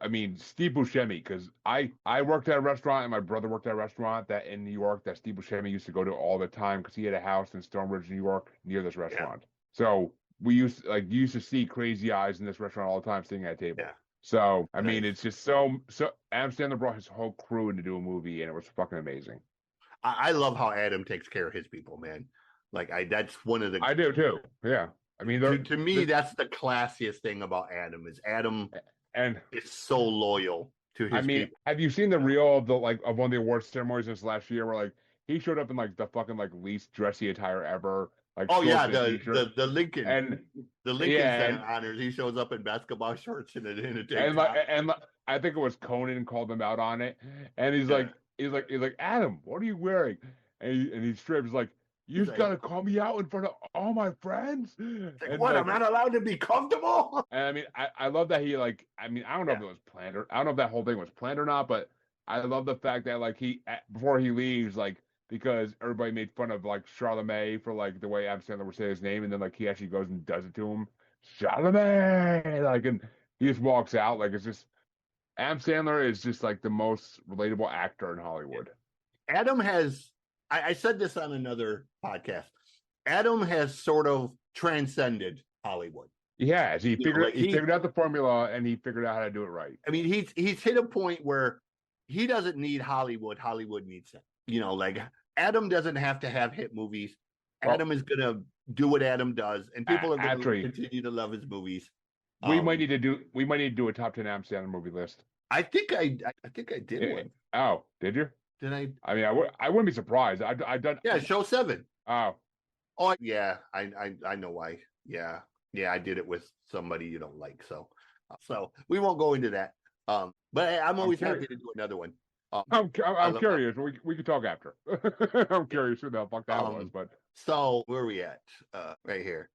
I mean, Steve Buscemi, because I worked at a restaurant and my brother worked at a restaurant that in New York that Steve Buscemi used to go to all the time because he had a house in Stonebridge, New York, near this restaurant. So we used to see Crazy Eyes in this restaurant all the time, sitting at a table. Yeah. So I mean, it's just so. Adam Sandler brought his whole crew in to do a movie, and it was fucking amazing. I love how Adam takes care of his people, man. Like that's one of the. I do too. Yeah. I mean, to me, that's the classiest thing about Adam is Adam. And it's so loyal to his people. Have you seen the reel of one of the awards ceremonies this last year where like he showed up in like the fucking like least dressy attire ever? Like the Lincoln and the Lincoln honors. He shows up in basketball shorts and a tank top. And I think it was Conan called him out on it, and he's like Adam, what are you wearing? And he strips like. You just gotta call me out in front of all my friends. Like, what? I'm not allowed to be comfortable. And I mean, I love that he like. I mean, I don't know if it was planned or I don't know if that whole thing was planned or not, but I love the fact that like he before he leaves, like because everybody made fun of like Charlemagne for like the way Adam Sandler would say his name, and then like he actually goes and does it to him, Charlemagne, like, and he just walks out. Like it's just Adam Sandler is just like the most relatable actor in Hollywood. Adam has. I said this on another podcast. Adam has sort of transcended Hollywood. He has. He You know, figured like he figured out the formula and he figured out how to do it right. I mean, he's hit a point where he doesn't need Hollywood. Hollywood needs him. You know, like Adam doesn't have to have hit movies. Well, Adam is gonna do what Adam does, and people are going to actually, continue to love his movies. we might need to do a top 10 Adam Sandler movie list. I think I did one. Oh, did you? Did I? I mean, I wouldn't be surprised. I've done. Yeah, show 7. Oh, Yeah, I know why. Yeah, I did it with somebody you don't like, so we won't go into that. But I'm always happy to do another one. I'm curious. We can talk after. I'm curious who the fuck that was, but so where are we at? Right here.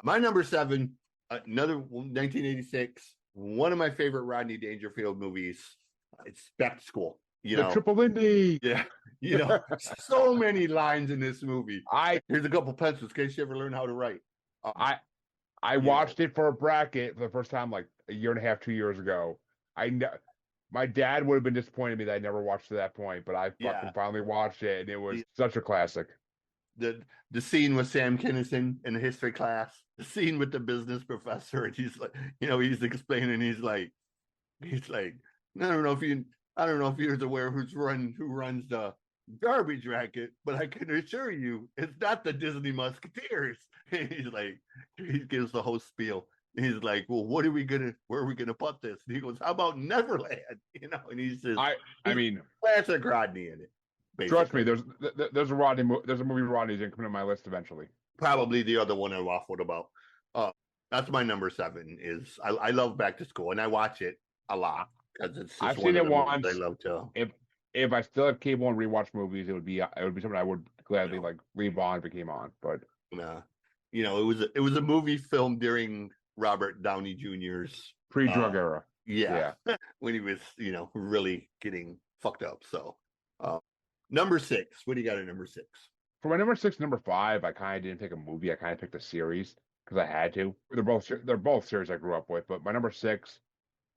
My number 7, another 1986, one of my favorite Rodney Dangerfield movies. It's Back to School. You know, Triple Lindy. Yeah, you know, so many lines in this movie. Here's a couple pencils in case you ever learn how to write. I watched it for a bracket for the first time like a year and a half, 2 years ago. My dad would have been disappointed in me that I never watched to that point, but I fucking finally watched it, and it was such a classic. The scene with Sam Kinison in the history class, the scene with the business professor, and he's like, you know, he's explaining, he's like, I don't know if you're aware who runs the garbage racket, but I can assure you it's not the Disney Musketeers. He's like, he gives the whole spiel. He's like, well, where are we gonna put this? And he goes, how about Neverland? You know, and he says, I mean, classic Rodney in it. Basically. Trust me, there's a movie Rodney's in coming on my list eventually. Probably the other one I waffled about. That's my number 7. Is I love Back to School, and I watch it a lot because it's. I've seen it once. I love to. If I still have cable and rewatch movies, it would be something I would gladly like leave on if it came on. But you know, it was a movie filmed during Robert Downey Jr.'s pre-drug era. Yeah. When he was, you know, really getting fucked up. So, number 6. What do you got at number 6? For my number 6, number 5, I kind of didn't pick a movie. I kind of picked a series because I had to. They're both series I grew up with, but my number 6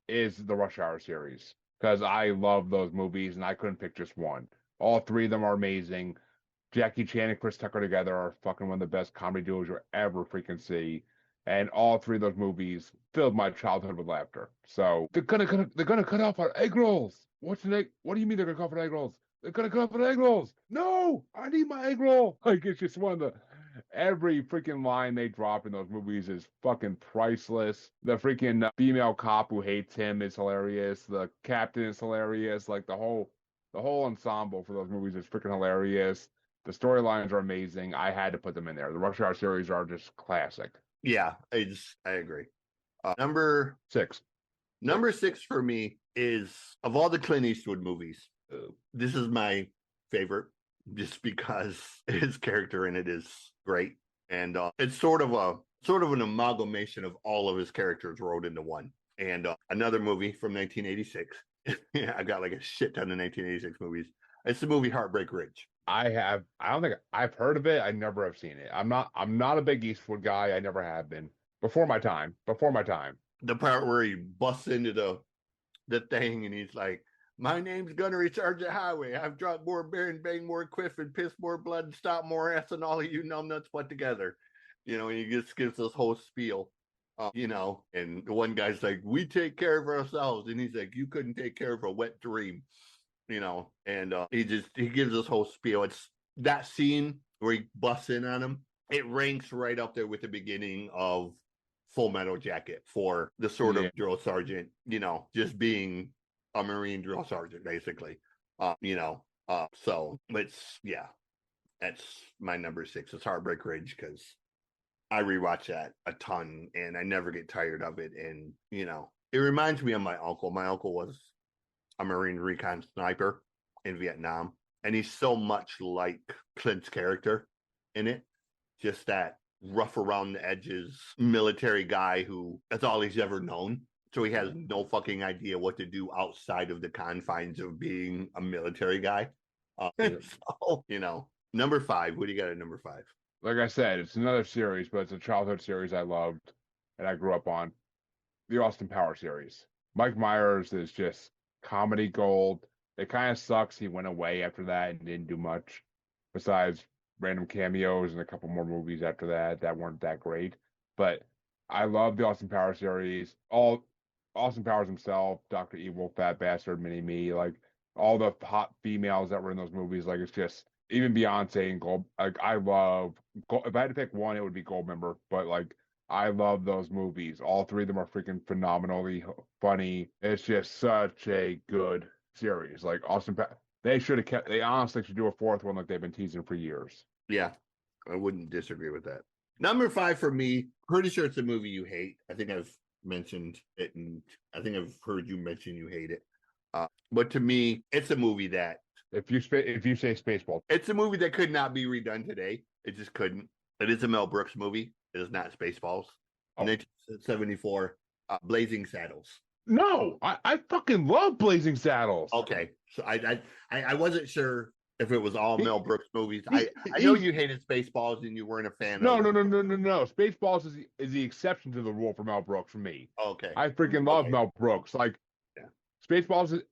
is the Rush Hour series because I love those movies and I couldn't pick just one. All 3 of them are amazing. Jackie Chan and Chris Tucker together are fucking one of the best comedy duos you'll ever freaking see. And all 3 of those movies filled my childhood with laughter. So they're gonna cut off our egg rolls. What do you mean they're gonna cut off our egg rolls? They're gonna cut off our egg rolls. No, I need my egg roll. Like it's just every freaking line they drop in those movies is fucking priceless. The freaking female cop who hates him is hilarious. The captain is hilarious. Like the whole ensemble for those movies is freaking hilarious. The storylines are amazing. I had to put them in there. The Rush Hour series are just classic. Yeah, I agree. Number 6. Number 6 for me is, of all the Clint Eastwood movies, this is my favorite just because his character in it is great, and it's sort of an amalgamation of all of his characters rolled into one. And another movie from 1986. Yeah, I got like a shit ton of 1986 movies. It's the movie Heartbreak Ridge. I don't think I've heard of it. I never have seen it. I'm not a big Eastwood guy. I never have been. Before my time. The part where he busts into the thing and he's like, my name's Gunnery Sergeant Highway. I've dropped more bear and banged more quiff and pissed more blood and stopped more ass than all of you numbnuts put together. You know, and he just gives this whole spiel. You know, and the one guy's like, we take care of ourselves. And he's like, you couldn't take care of a wet dream. You know, and he gives this whole spiel. It's that scene where he busts in on him. It ranks right up there with the beginning of Full Metal Jacket for the sort of drill sergeant, you know, just being a Marine drill sergeant, basically. You know, so that's my number 6. It's Heartbreak Ridge because I rewatch that a ton and I never get tired of it. And, you know, it reminds me of my uncle. My uncle was a Marine recon sniper in Vietnam, and he's so much like Clint's character in it. Just that rough around the edges military guy who that's all he's ever known. So he has no fucking idea what to do outside of the confines of being a military guy. So, you know, number 5. What do you got at number 5? Like I said, it's another series, but it's a childhood series I loved and I grew up on. The Austin Powers series. Mike Myers is just comedy gold. It kind of sucks he went away after that and didn't do much besides random cameos and a couple more movies after that weren't that great. But I love the Austin Powers series. All Austin Powers himself, Dr. Evil, Fat Bastard, Mini Me, like all the hot females that were in those movies. Like it's just even Beyonce and Gold. Like I love. If I had to pick one, it would be Goldmember. But like I love those movies. All three of them are freaking phenomenally funny. It's just such a good series. Like they should have kept. They honestly should do a fourth one like they've been teasing for years. Yeah, I wouldn't disagree with that. Number 5 for me, pretty sure it's a movie you hate. I think I've mentioned it, and I think I've heard you mention you hate it. But to me, it's a movie that If you say Spaceball, it's a movie that could not be redone today. It just couldn't. It is a Mel Brooks movie. It is not Spaceballs. 1974, Blazing Saddles. no, I fucking love Blazing Saddles. Okay, so I wasn't sure if it was all Mel Brooks movies. I know you hated Spaceballs and you weren't a fan. No. Spaceballs is the exception to the rule for Mel Brooks for me. Okay, I freaking love Okay. Mel Brooks. Like, Yeah. Spaceballs.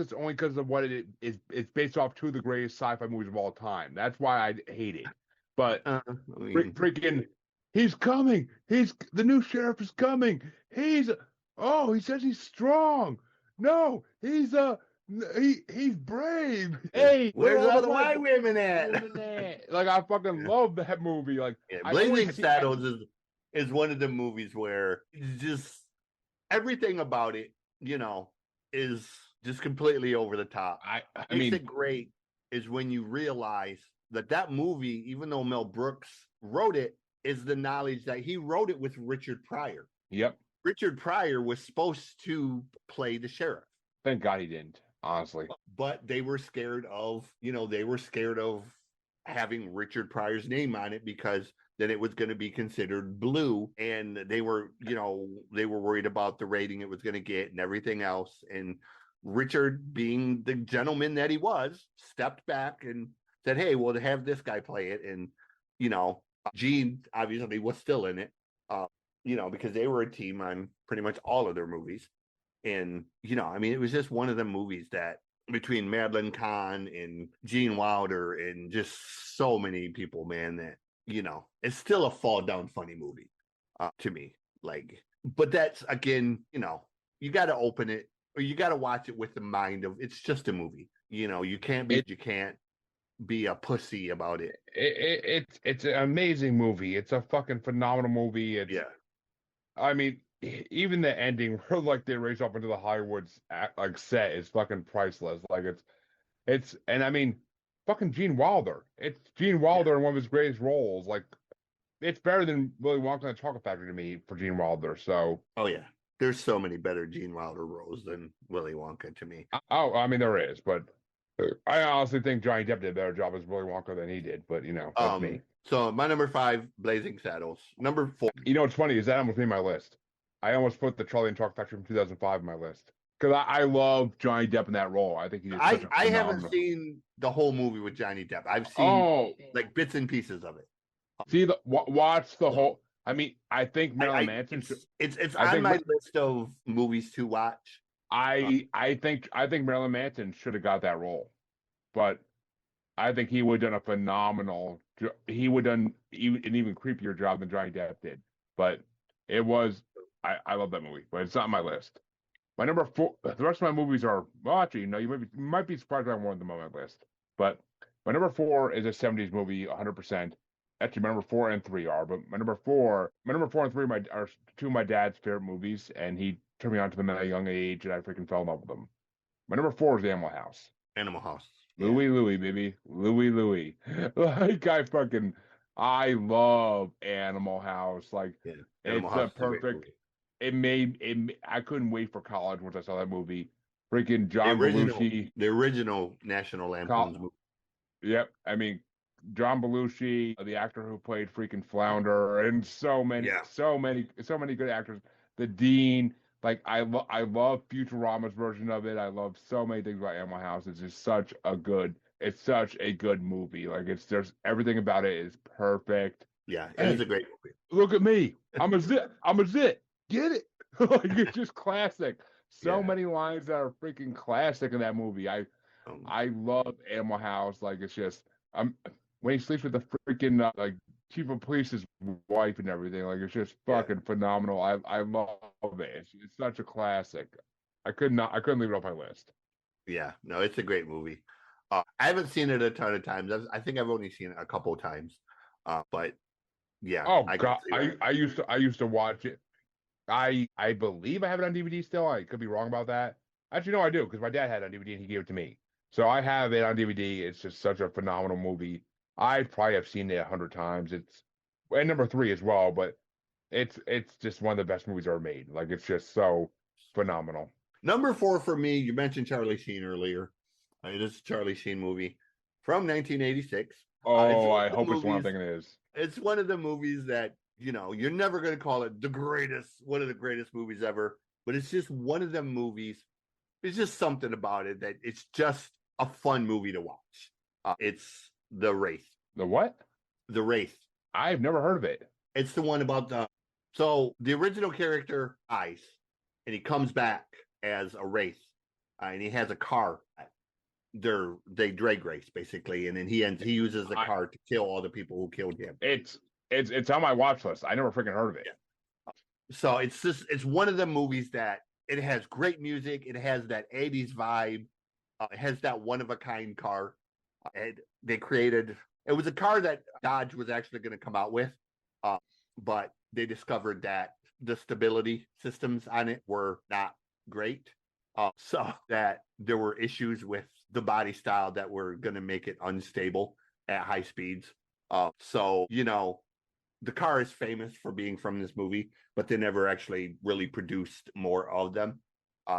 It's only because of what it is. It's based off two of the greatest sci-fi movies of all time. That's why I hate it. But freaking, he's coming. The new sheriff is coming. He says he's strong. No, he's brave. Hey, where's all all the white women at? Like I fucking love that movie. Like Blazing Saddles is one of the movies where it's just everything about it, is just completely over the top. I Makes mean, it great is when you realize that movie, even though Mel Brooks wrote it, is the knowledge that he wrote it with Richard Pryor. Yep. Richard Pryor was supposed to play the sheriff. Thank God he didn't, honestly. But they were scared of having Richard Pryor's name on it because then it was going to be considered blue, and they were worried about the rating it was going to get and everything else. And Richard, being the gentleman that he was, stepped back and said, "Hey, we'll have this guy play it." And Gene obviously was still in it, because they were a team on pretty much all of their movies. And it was just one of the movies that between Madeline Kahn and Gene Wilder and just so many people, man, that it's still a fall down funny movie to me. Like, but that's again, you got to open it or you got to watch it with the mind of it's just a movie. You can't be a pussy about it. It's an amazing movie. It's a fucking phenomenal movie. I mean, even the ending where like they race up into the Hollywood set is fucking priceless. Like and I mean, fucking Gene Wilder. It's Gene Wilder in one of his greatest roles. Like it's better than Willy Wonka and the Chocolate Factory to me for Gene Wilder. So there's so many better Gene Wilder roles than Willy Wonka to me. I mean there is, but I honestly think Johnny Depp did a better job as Willy Wonka than he did. But that's me. So my number 5, Blazing Saddles. Number 4. What's funny is that almost made my list. I almost put the Charlie and Chocolate Factory from 2005 in my list because I love Johnny Depp in that role. I think he did such a I haven't seen the whole movie with Johnny Depp. I've seen like bits and pieces of it. Watch the whole. I mean, I think Marilyn Manson. It's on my list of movies to watch. I think Marilyn Manson should have got that role, but I think he would have done a phenomenal. He would have done an even creepier job than Johnny Depp did. But it was. I love that movie, but it's not on my list. My number 4. The rest of my movies are actually, you might be surprised by more of them on my list. But my number 4 is a 70s movie, 100%. Actually, my number 4 and 3 are, but my number 4 and 3 are two of my dad's favorite movies, and he turned me on to them at a young age, and I freaking fell in love with them. My number 4 is Animal House. Animal House. Louie, baby. Louie. Like I love Animal House. Like Animal it's House a perfect. I couldn't wait for college once I saw that movie. Freaking John Belushi. The original National Lampoon's movie. Yep. I mean, John Belushi, the actor who played freaking Flounder, and so many good actors. The Dean. Like I love Futurama's version of it. I love so many things about Animal House. It's just such a good movie. Like there's everything about it is perfect. Yeah, it is a great movie. Look at me. I'm a zit. Get it? Like it's just classic. So many lines that are freaking classic in that movie. I love Animal House. Like it's just when he sleeps with the freaking chief of police's wife and everything. Like it's just fucking phenomenal. I love it. It's such a classic. I couldn't leave it off my list. Yeah, no, it's a great movie. I haven't seen it a ton of times. I think I've only seen it a couple of times. But yeah. Oh I God, I used to watch it. I believe I have it on DVD still. I could be wrong about that. Actually, no, I do because my dad had it on DVD and he gave it to me. So I have it on DVD. It's just such a phenomenal movie. I probably have seen it 100 times. It's and number 3 as well, but it's just one of the best movies ever made. Like it's just so phenomenal. Number 4 for me, you mentioned Charlie Sheen earlier. It is a Charlie Sheen movie from 1986. Oh, I hope it's one I'm thinking it is. It's one of the movies that, you're never going to call it one of the greatest movies ever, but it's just one of them movies. There's just something about it that it's just a fun movie to watch. It's The Wraith. The what? The Wraith. I've never heard of it. It's the one about so the original character dies and he comes back as a wraith, and he has a car. They drag race basically, and then he uses the car to kill all the people who killed him. It's on my watch list. I never freaking heard of it. Yeah. So it's one of the movies that it has great music. It has that 80s vibe. It has that one of a kind car. It was a car that Dodge was actually going to come out with, but they discovered that the stability systems on it were not great. So that there were issues with the body style that were going to make it unstable at high speeds. So, the car is famous for being from this movie, but they never actually really produced more of them.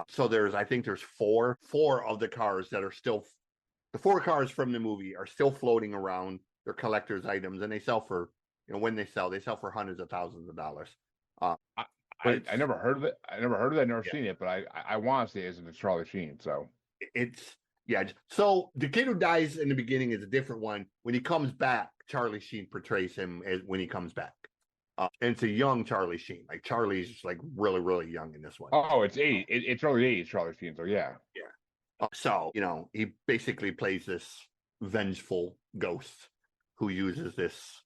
So I think there's four of the cars that are still, the 4 cars from the movie are still floating around. They're collector's items, and they sell for, when they sell for hundreds of thousands of dollars. I never heard of it. I never seen it, but I want to see it as it's Charlie Sheen. So so the kid who dies in the beginning is a different one. When he comes back, Charlie Sheen portrays him as when he comes back. And it's a young Charlie Sheen. Like Charlie's like really, really young in this one. Oh, it's early 80s Charlie Sheen. So yeah. So, he basically plays this vengeful ghost who uses this,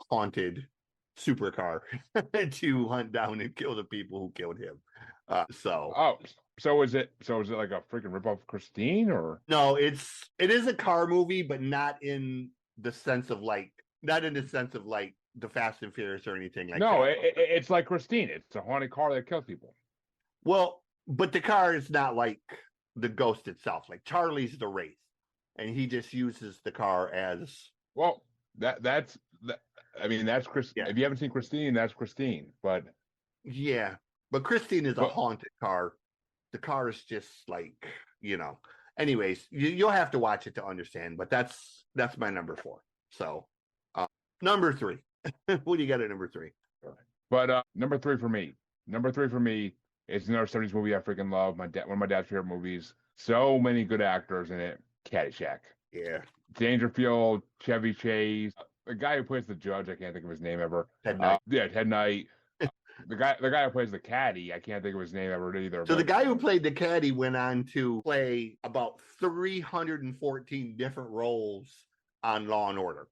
haunted supercar to hunt down and kill the people who killed him. So is it like a freaking ripoff of Christine or? No, it is a car movie, but not in the sense of like the Fast and Furious or anything like that. No, it's like Christine. It's a haunted car that kills people. Well, but the car is not like the ghost itself. Like Charlie's the wraith, and he just uses the car as well. That's Chris. Yeah. If you haven't seen Christine, that's Christine. But yeah, but Christine is a haunted car. The car is just like Anyways, you'll have to watch it to understand. But that's my number 4. So number 3. What do you got at number 3? But number 3 for me. Number 3 for me is another 70s movie I freaking love. One of my dad's favorite movies. So many good actors in it. Caddyshack. Yeah. Dangerfield, Chevy Chase, the guy who plays the judge, I can't think of his name ever. Ted Knight. Ted Knight. The guy who plays the caddy, I can't think of his name ever either. So the guy who played the caddy went on to play about 314 different roles on Law and Order.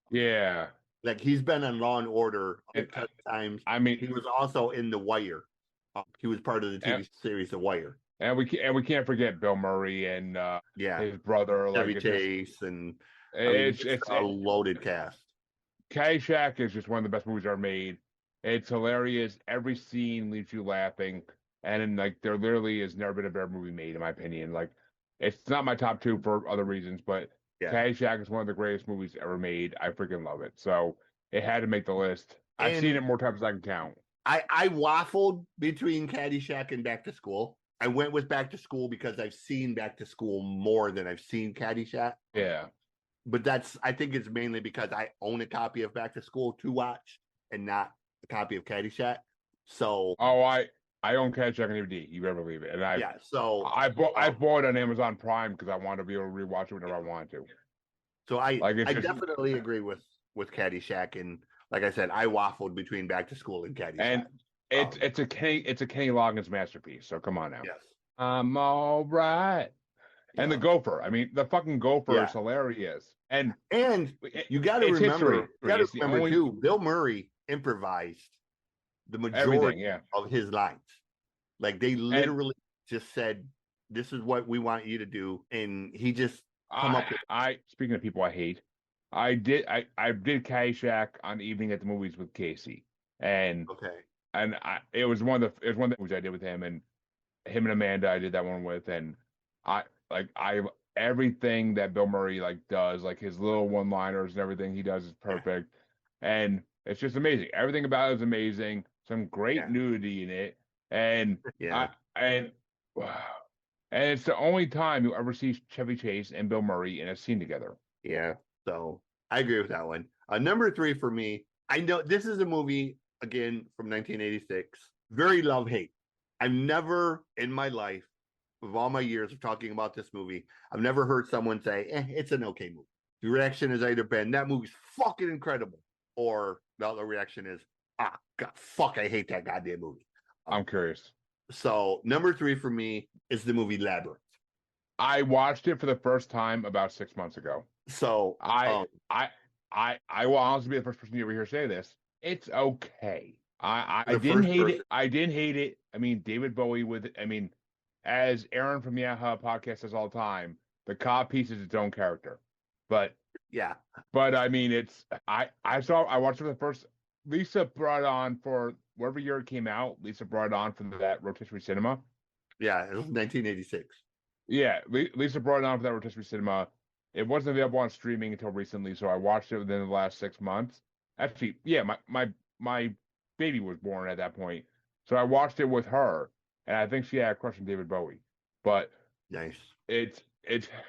Yeah. Like he's been on Law and Order times. I mean, he was also in The Wire. He was part of the TV series The Wire. And we can't forget Bill Murray and his brother, Chevy Chase, and it's a loaded cast. Caddyshack is just one of the best movies ever made. It's hilarious. Every scene leaves you laughing, and there literally has never been a better movie made, in my opinion. Like, it's not my top 2 for other reasons, but Caddyshack is one of the greatest movies ever made. I freaking love it. So it had to make the list. I've seen it more times than I can count. I waffled between Caddyshack and Back to School. I went with Back to School because I've seen Back to School more than I've seen Caddyshack. Yeah. But I think it's mainly because I own a copy of Back to School to watch and not a copy of Caddyshack. So I own Caddyshack on DVD. You better believe it. And I bought it on Amazon Prime because I wanted to be able to rewatch it whenever I wanted to. So I definitely agree with Caddyshack, and like I said, I waffled between Back to School and Caddyshack. And it's a Kenny Loggins masterpiece. So come on now. Yes. I'm all right. And the gopher. I mean, the fucking gopher is Yeah. hilarious. And you got to it's history. remember, It's the only too, Bill Murray improvised the everything. majority Yeah. of his lines. Like they literally just said, "This is what we want you to do," and he just come up with. Speaking of people I hate, I did Caddyshack on Evening at the Movies with Casey, and Okay. it was one of the movies I did with him, and him and Amanda I did that one with, and I everything that Bill Murray like does, like his little one-liners and everything he does is perfect, and it's just amazing. Everything about it is amazing. Some great nudity in it, and and it's the only time you'll ever see Chevy Chase and Bill Murray in a scene together. Yeah, so I agree with that one. Number 3 for me, I know this is a movie, again, from 1986. Very love-hate. I've never in my life, of all my years of talking about this movie, I've never heard someone say, it's an okay movie. The reaction has either been, that movie's fucking incredible, or the other reaction is, God, fuck, I hate that goddamn movie. I'm curious. So number 3 for me is the movie Labyrinth. I watched it for the first time about 6 months ago. So I will honestly be the first person you ever hear say this. It's okay. I didn't hate it. I didn't hate it. I mean, David Bowie as Aaron from Yaha podcast says all the time, the cop piece is its own character. But I mean, I watched it for the first. Lisa brought it on for whatever year it came out. Lisa brought it on for that rotisserie cinema. Yeah, it was 1986. Yeah, Lisa brought it on for that rotisserie cinema. It wasn't available on streaming until recently, so I watched it within the last 6 months. Actually, yeah, my baby was born at that point, so I watched it with her, and I think she had a crush on David Bowie. But nice. It's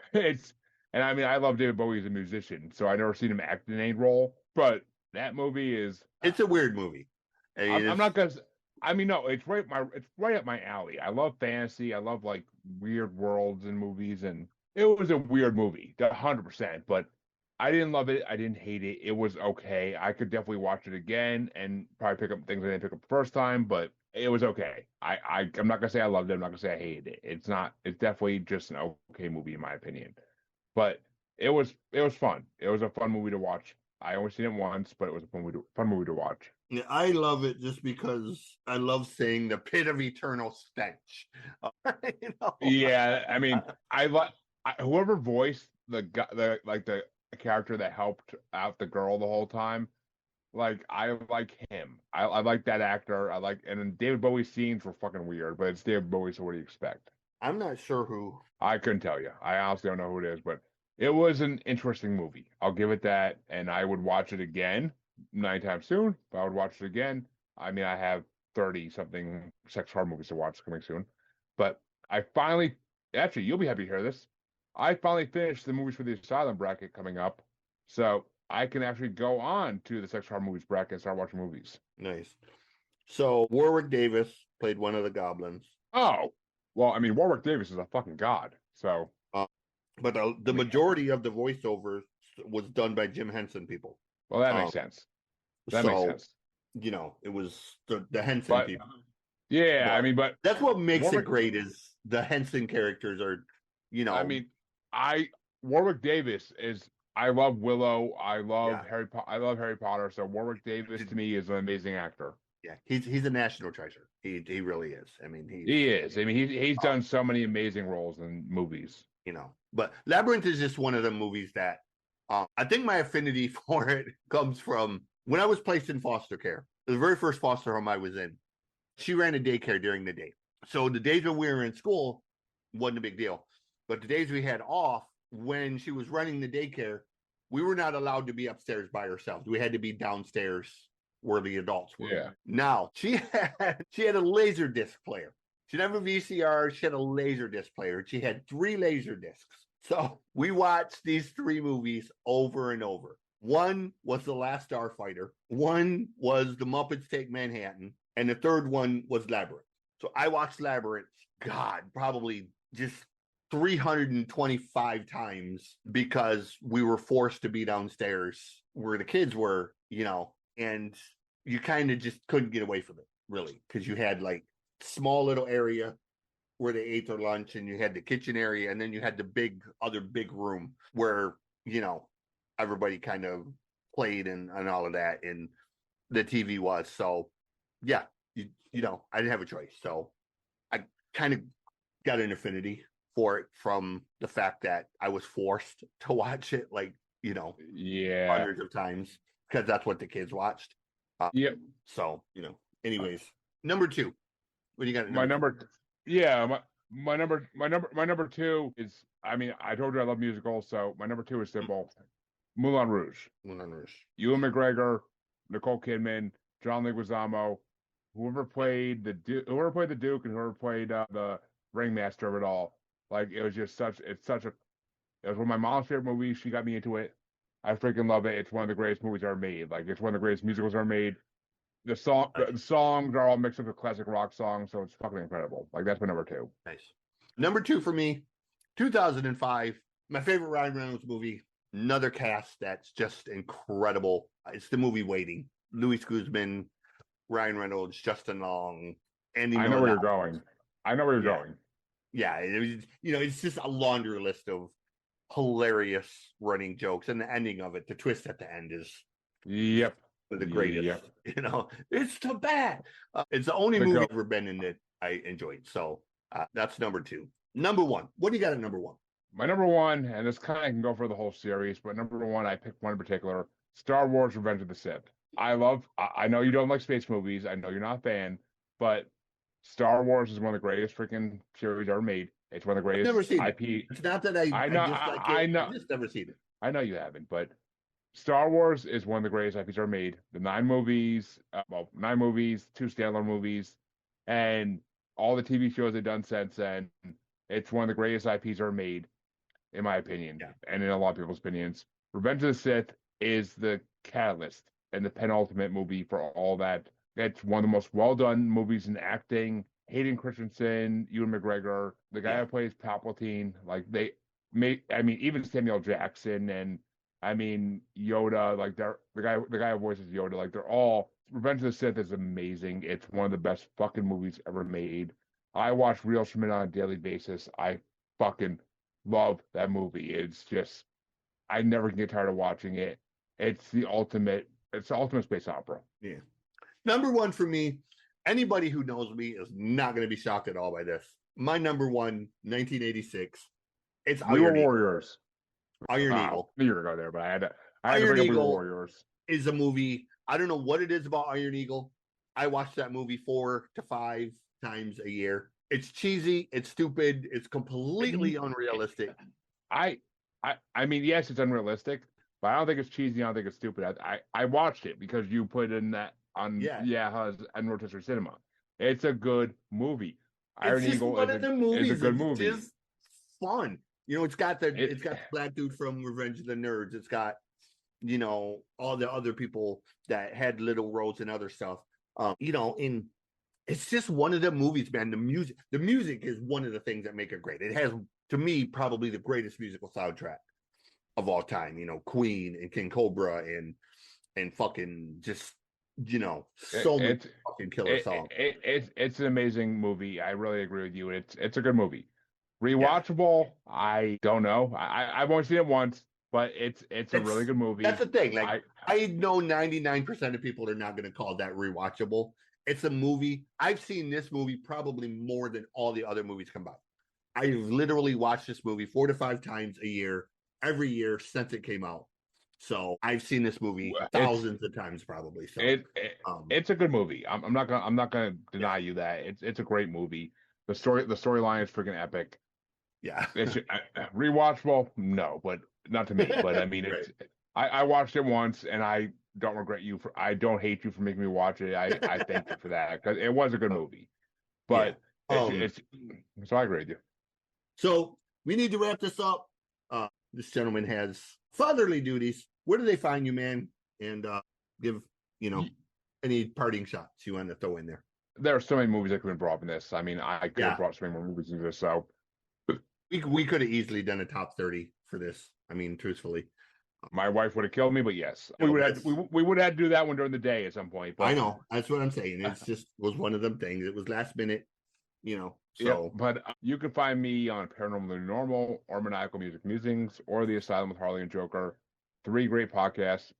and I mean, I love David Bowie as a musician, so I never seen him act in any role. But that movie it's a weird movie. I'm not gonna. I mean, no, it's right up my alley. I love fantasy. I love like weird worlds and movies, and it was a weird movie, 100%. But I didn't love it. I didn't hate it. It was okay. I could definitely watch it again and probably pick up things I didn't pick up the first time, but it was okay. I'm not gonna say I loved it. I'm not gonna say I hated it. It's not. It's definitely just an okay movie in my opinion. But it was fun. It was a fun movie to watch. I only seen it once, but it was a fun movie to watch. Yeah, I love it just because I love saying the pit of eternal stench. Yeah, I mean, whoever voiced the character that helped out the girl the whole time. Like, I like him. I like that actor. And then David Bowie's scenes were fucking weird, but it's David Bowie, so what do you expect? I'm not sure who. I couldn't tell you. I honestly don't know who it is, but it was an interesting movie. I'll give it that, and I would watch it again, not anytime soon, but I would watch it again. I mean, I have 30-something sex horror movies to watch coming soon, but actually, you'll be happy to hear this. I finally finished the movies for the Asylum bracket coming up, so I can actually go on to the sex horror movies bracket and start watching movies. Nice. So Warwick Davis played one of the goblins. Oh, well, I mean, Warwick Davis is a fucking god, so. But the majority of the voiceovers was done by Jim Henson people. Well, that makes sense. That makes sense. It was the Henson people. Yeah, I mean, but that's what makes it great is the Henson characters are, I mean, Warwick Davis is. I love Willow. I love Harry Potter. So Warwick Davis to me is an amazing actor. Yeah, he's a national treasure. He really is. I mean, he is. I mean, he's done so many amazing roles in movies. But Labyrinth is just one of the movies that I think my affinity for it comes from when I was placed in foster care. The very first foster home I was in, she ran a daycare during the day. So the days when we were in school wasn't a big deal. But the days we had off, when she was running the daycare, we were not allowed to be upstairs by ourselves. We had to be downstairs where the adults were. Yeah. Now, she had a laser disc player. She didn't have a VCR. She had a laser disc player. She had 3 laser discs. So we watched these 3 movies over and over. One was The Last Starfighter. One was The Muppets Take Manhattan. And the third one was Labyrinth. So I watched Labyrinth, God, probably just 325 times because we were forced to be downstairs where the kids were, and you kind of just couldn't get away from it, really, because you had like small little area where they ate their lunch, and you had the kitchen area, and then you had the other big room where, everybody kind of played and all of that, and the TV was. So yeah, I didn't have a choice. So I kind of got an affinity for it from the fact that I was forced to watch it, hundreds of times, because that's what the kids watched. Yep. So, anyways, number 2. What do you got? My number 2 is, I told you I love musicals, so my number 2 is simple. Moulin Rouge. Ewan McGregor, Nicole Kidman, John Leguizamo, whoever played the Duke and whoever played the ringmaster of it all. Like, it was just it was one of my mom's favorite movies. She got me into it. I freaking love it. It's one of the greatest movies ever made. Like, it's one of the greatest musicals ever made. The songs are all mixed up with classic rock songs, so it's fucking incredible. Like, that's my number 2. Nice. Number 2 for me, 2005. My favorite Ryan Reynolds movie. Another cast that's just incredible. It's the movie Waiting. Luis Guzman, Ryan Reynolds, Justin Long, Andy. I know where you're going. Yeah, it was, it's just a laundry list of hilarious running jokes, and the ending of it, the twist at the end is the greatest. Yep. It's too bad. It's the only movie I've ever been in that I enjoyed. So that's number 2. Number 1. What do you got at number 1? My number 1, and this kind of can go for the whole series, but number 1, I picked one in particular: Star Wars: Revenge of the Sith. I know you don't like space movies. I know you're not a fan, but Star Wars is one of the greatest freaking series ever made. It's one of the greatest I've never seen IP. It's not that I know. I've just never seen it. I know you haven't, but Star Wars is one of the greatest IPs ever made. The 9 movies, 2 standalone movies, and all the TV shows they've done since then. It's one of the greatest IPs ever made, in my opinion, and in a lot of people's opinions. Revenge of the Sith is the catalyst and the penultimate movie for all that. It's one of the most well-done movies in acting. Hayden Christensen, Ewan McGregor, the guy who plays Palpatine, even Samuel Jackson, and Yoda, like the guy who voices Yoda, like they're all. Revenge of the Sith is amazing. It's one of the best fucking movies ever made. I watch reels from it on a daily basis. I fucking love that movie. It's just, I never can get tired of watching it. It's the ultimate space opera. Yeah. Number 1 for me, anybody who knows me is not going to be shocked at all by this. My number 1, 1986. It's Iron Warriors. Iron Eagle. I knew you were going to go there, but I had to Iron bring up Eagle Warriors. Is a movie. I don't know what it is about Iron Eagle. I watch that movie 4 to 5 times a year. It's cheesy. It's stupid. It's completely unrealistic. Yes, it's unrealistic, but I don't think it's cheesy. I don't think it's stupid. I watched it because you put in that on on Rotisserie Cinema. It's a good movie. Iron Eagle is a good movie. It's just fun. It's got the black dude from Revenge of the Nerds. It's got all the other people that had little roles and other stuff. And it's just one of the movies, man. The music is one of the things that make it great. It has, to me, probably the greatest musical soundtrack of all time. Queen and King Cobra and fucking just so many fucking killer songs. It's an amazing movie. I really agree with you. It's a good movie. Rewatchable? Yeah. I don't know. I've only seen it once, but it's a really good movie. That's the thing. Like, I know 99% of people are not going to call that rewatchable. It's a movie. I've seen this movie probably more than all the other movies combined. I've literally watched this movie 4 to 5 times a year, every year since it came out. So I've seen this movie thousands of times, probably. So it's a good movie. I'm not gonna deny you that. It's a great movie. The storyline is freaking epic. Yeah. It's rewatchable? No, but not to me. But I mean, I watched it once, and I don't regret you for. I don't hate you for making me watch it. I thank you for that, because it was a good movie. But it's so I agree with you. So we need to wrap this up. This gentleman has fatherly duties. Where do they find you, man? And give any parting shots you want to throw in there. There are so many movies that could have been brought up in this. I mean, I could have brought so many more movies into this. So we could have easily done a top 30 for this. I mean, truthfully, my wife would have killed me, but yes, we would have had to do that one during the day at some point. But I know, that's what I'm saying. It's just was one of them things. It was last minute. So but you can find me on Paranormally Normal or Maniacal Music Musings or The Asylum with Harley and Joker. 3 great podcasts.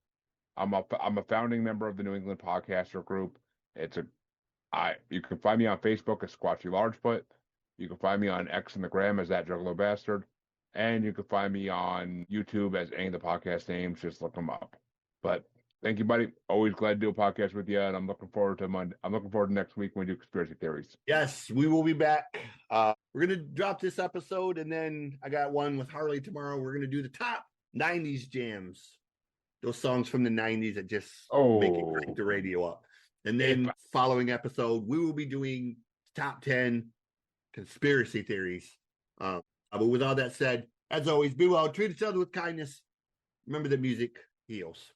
I'm a founding member of the New England Podcaster Group. You can find me on Facebook as Squatchy Largefoot. You can find me on X and the Gram as that Juggalo Bastard. And you can find me on YouTube as any of the podcast names. Just look them up. But thank you, buddy. Always glad to do a podcast with you, and I'm looking forward to Monday. I'm looking forward to next week when we do conspiracy theories. yes, we will be back. We're gonna drop this episode, and then I got one with Harley tomorrow. We're gonna do the top 90s jams, those songs from the 90s that just make it crank the radio up. And then following episode, we will be doing top 10 conspiracy theories. But with all that said, as always, be well, treat each other with kindness. Remember that music heals.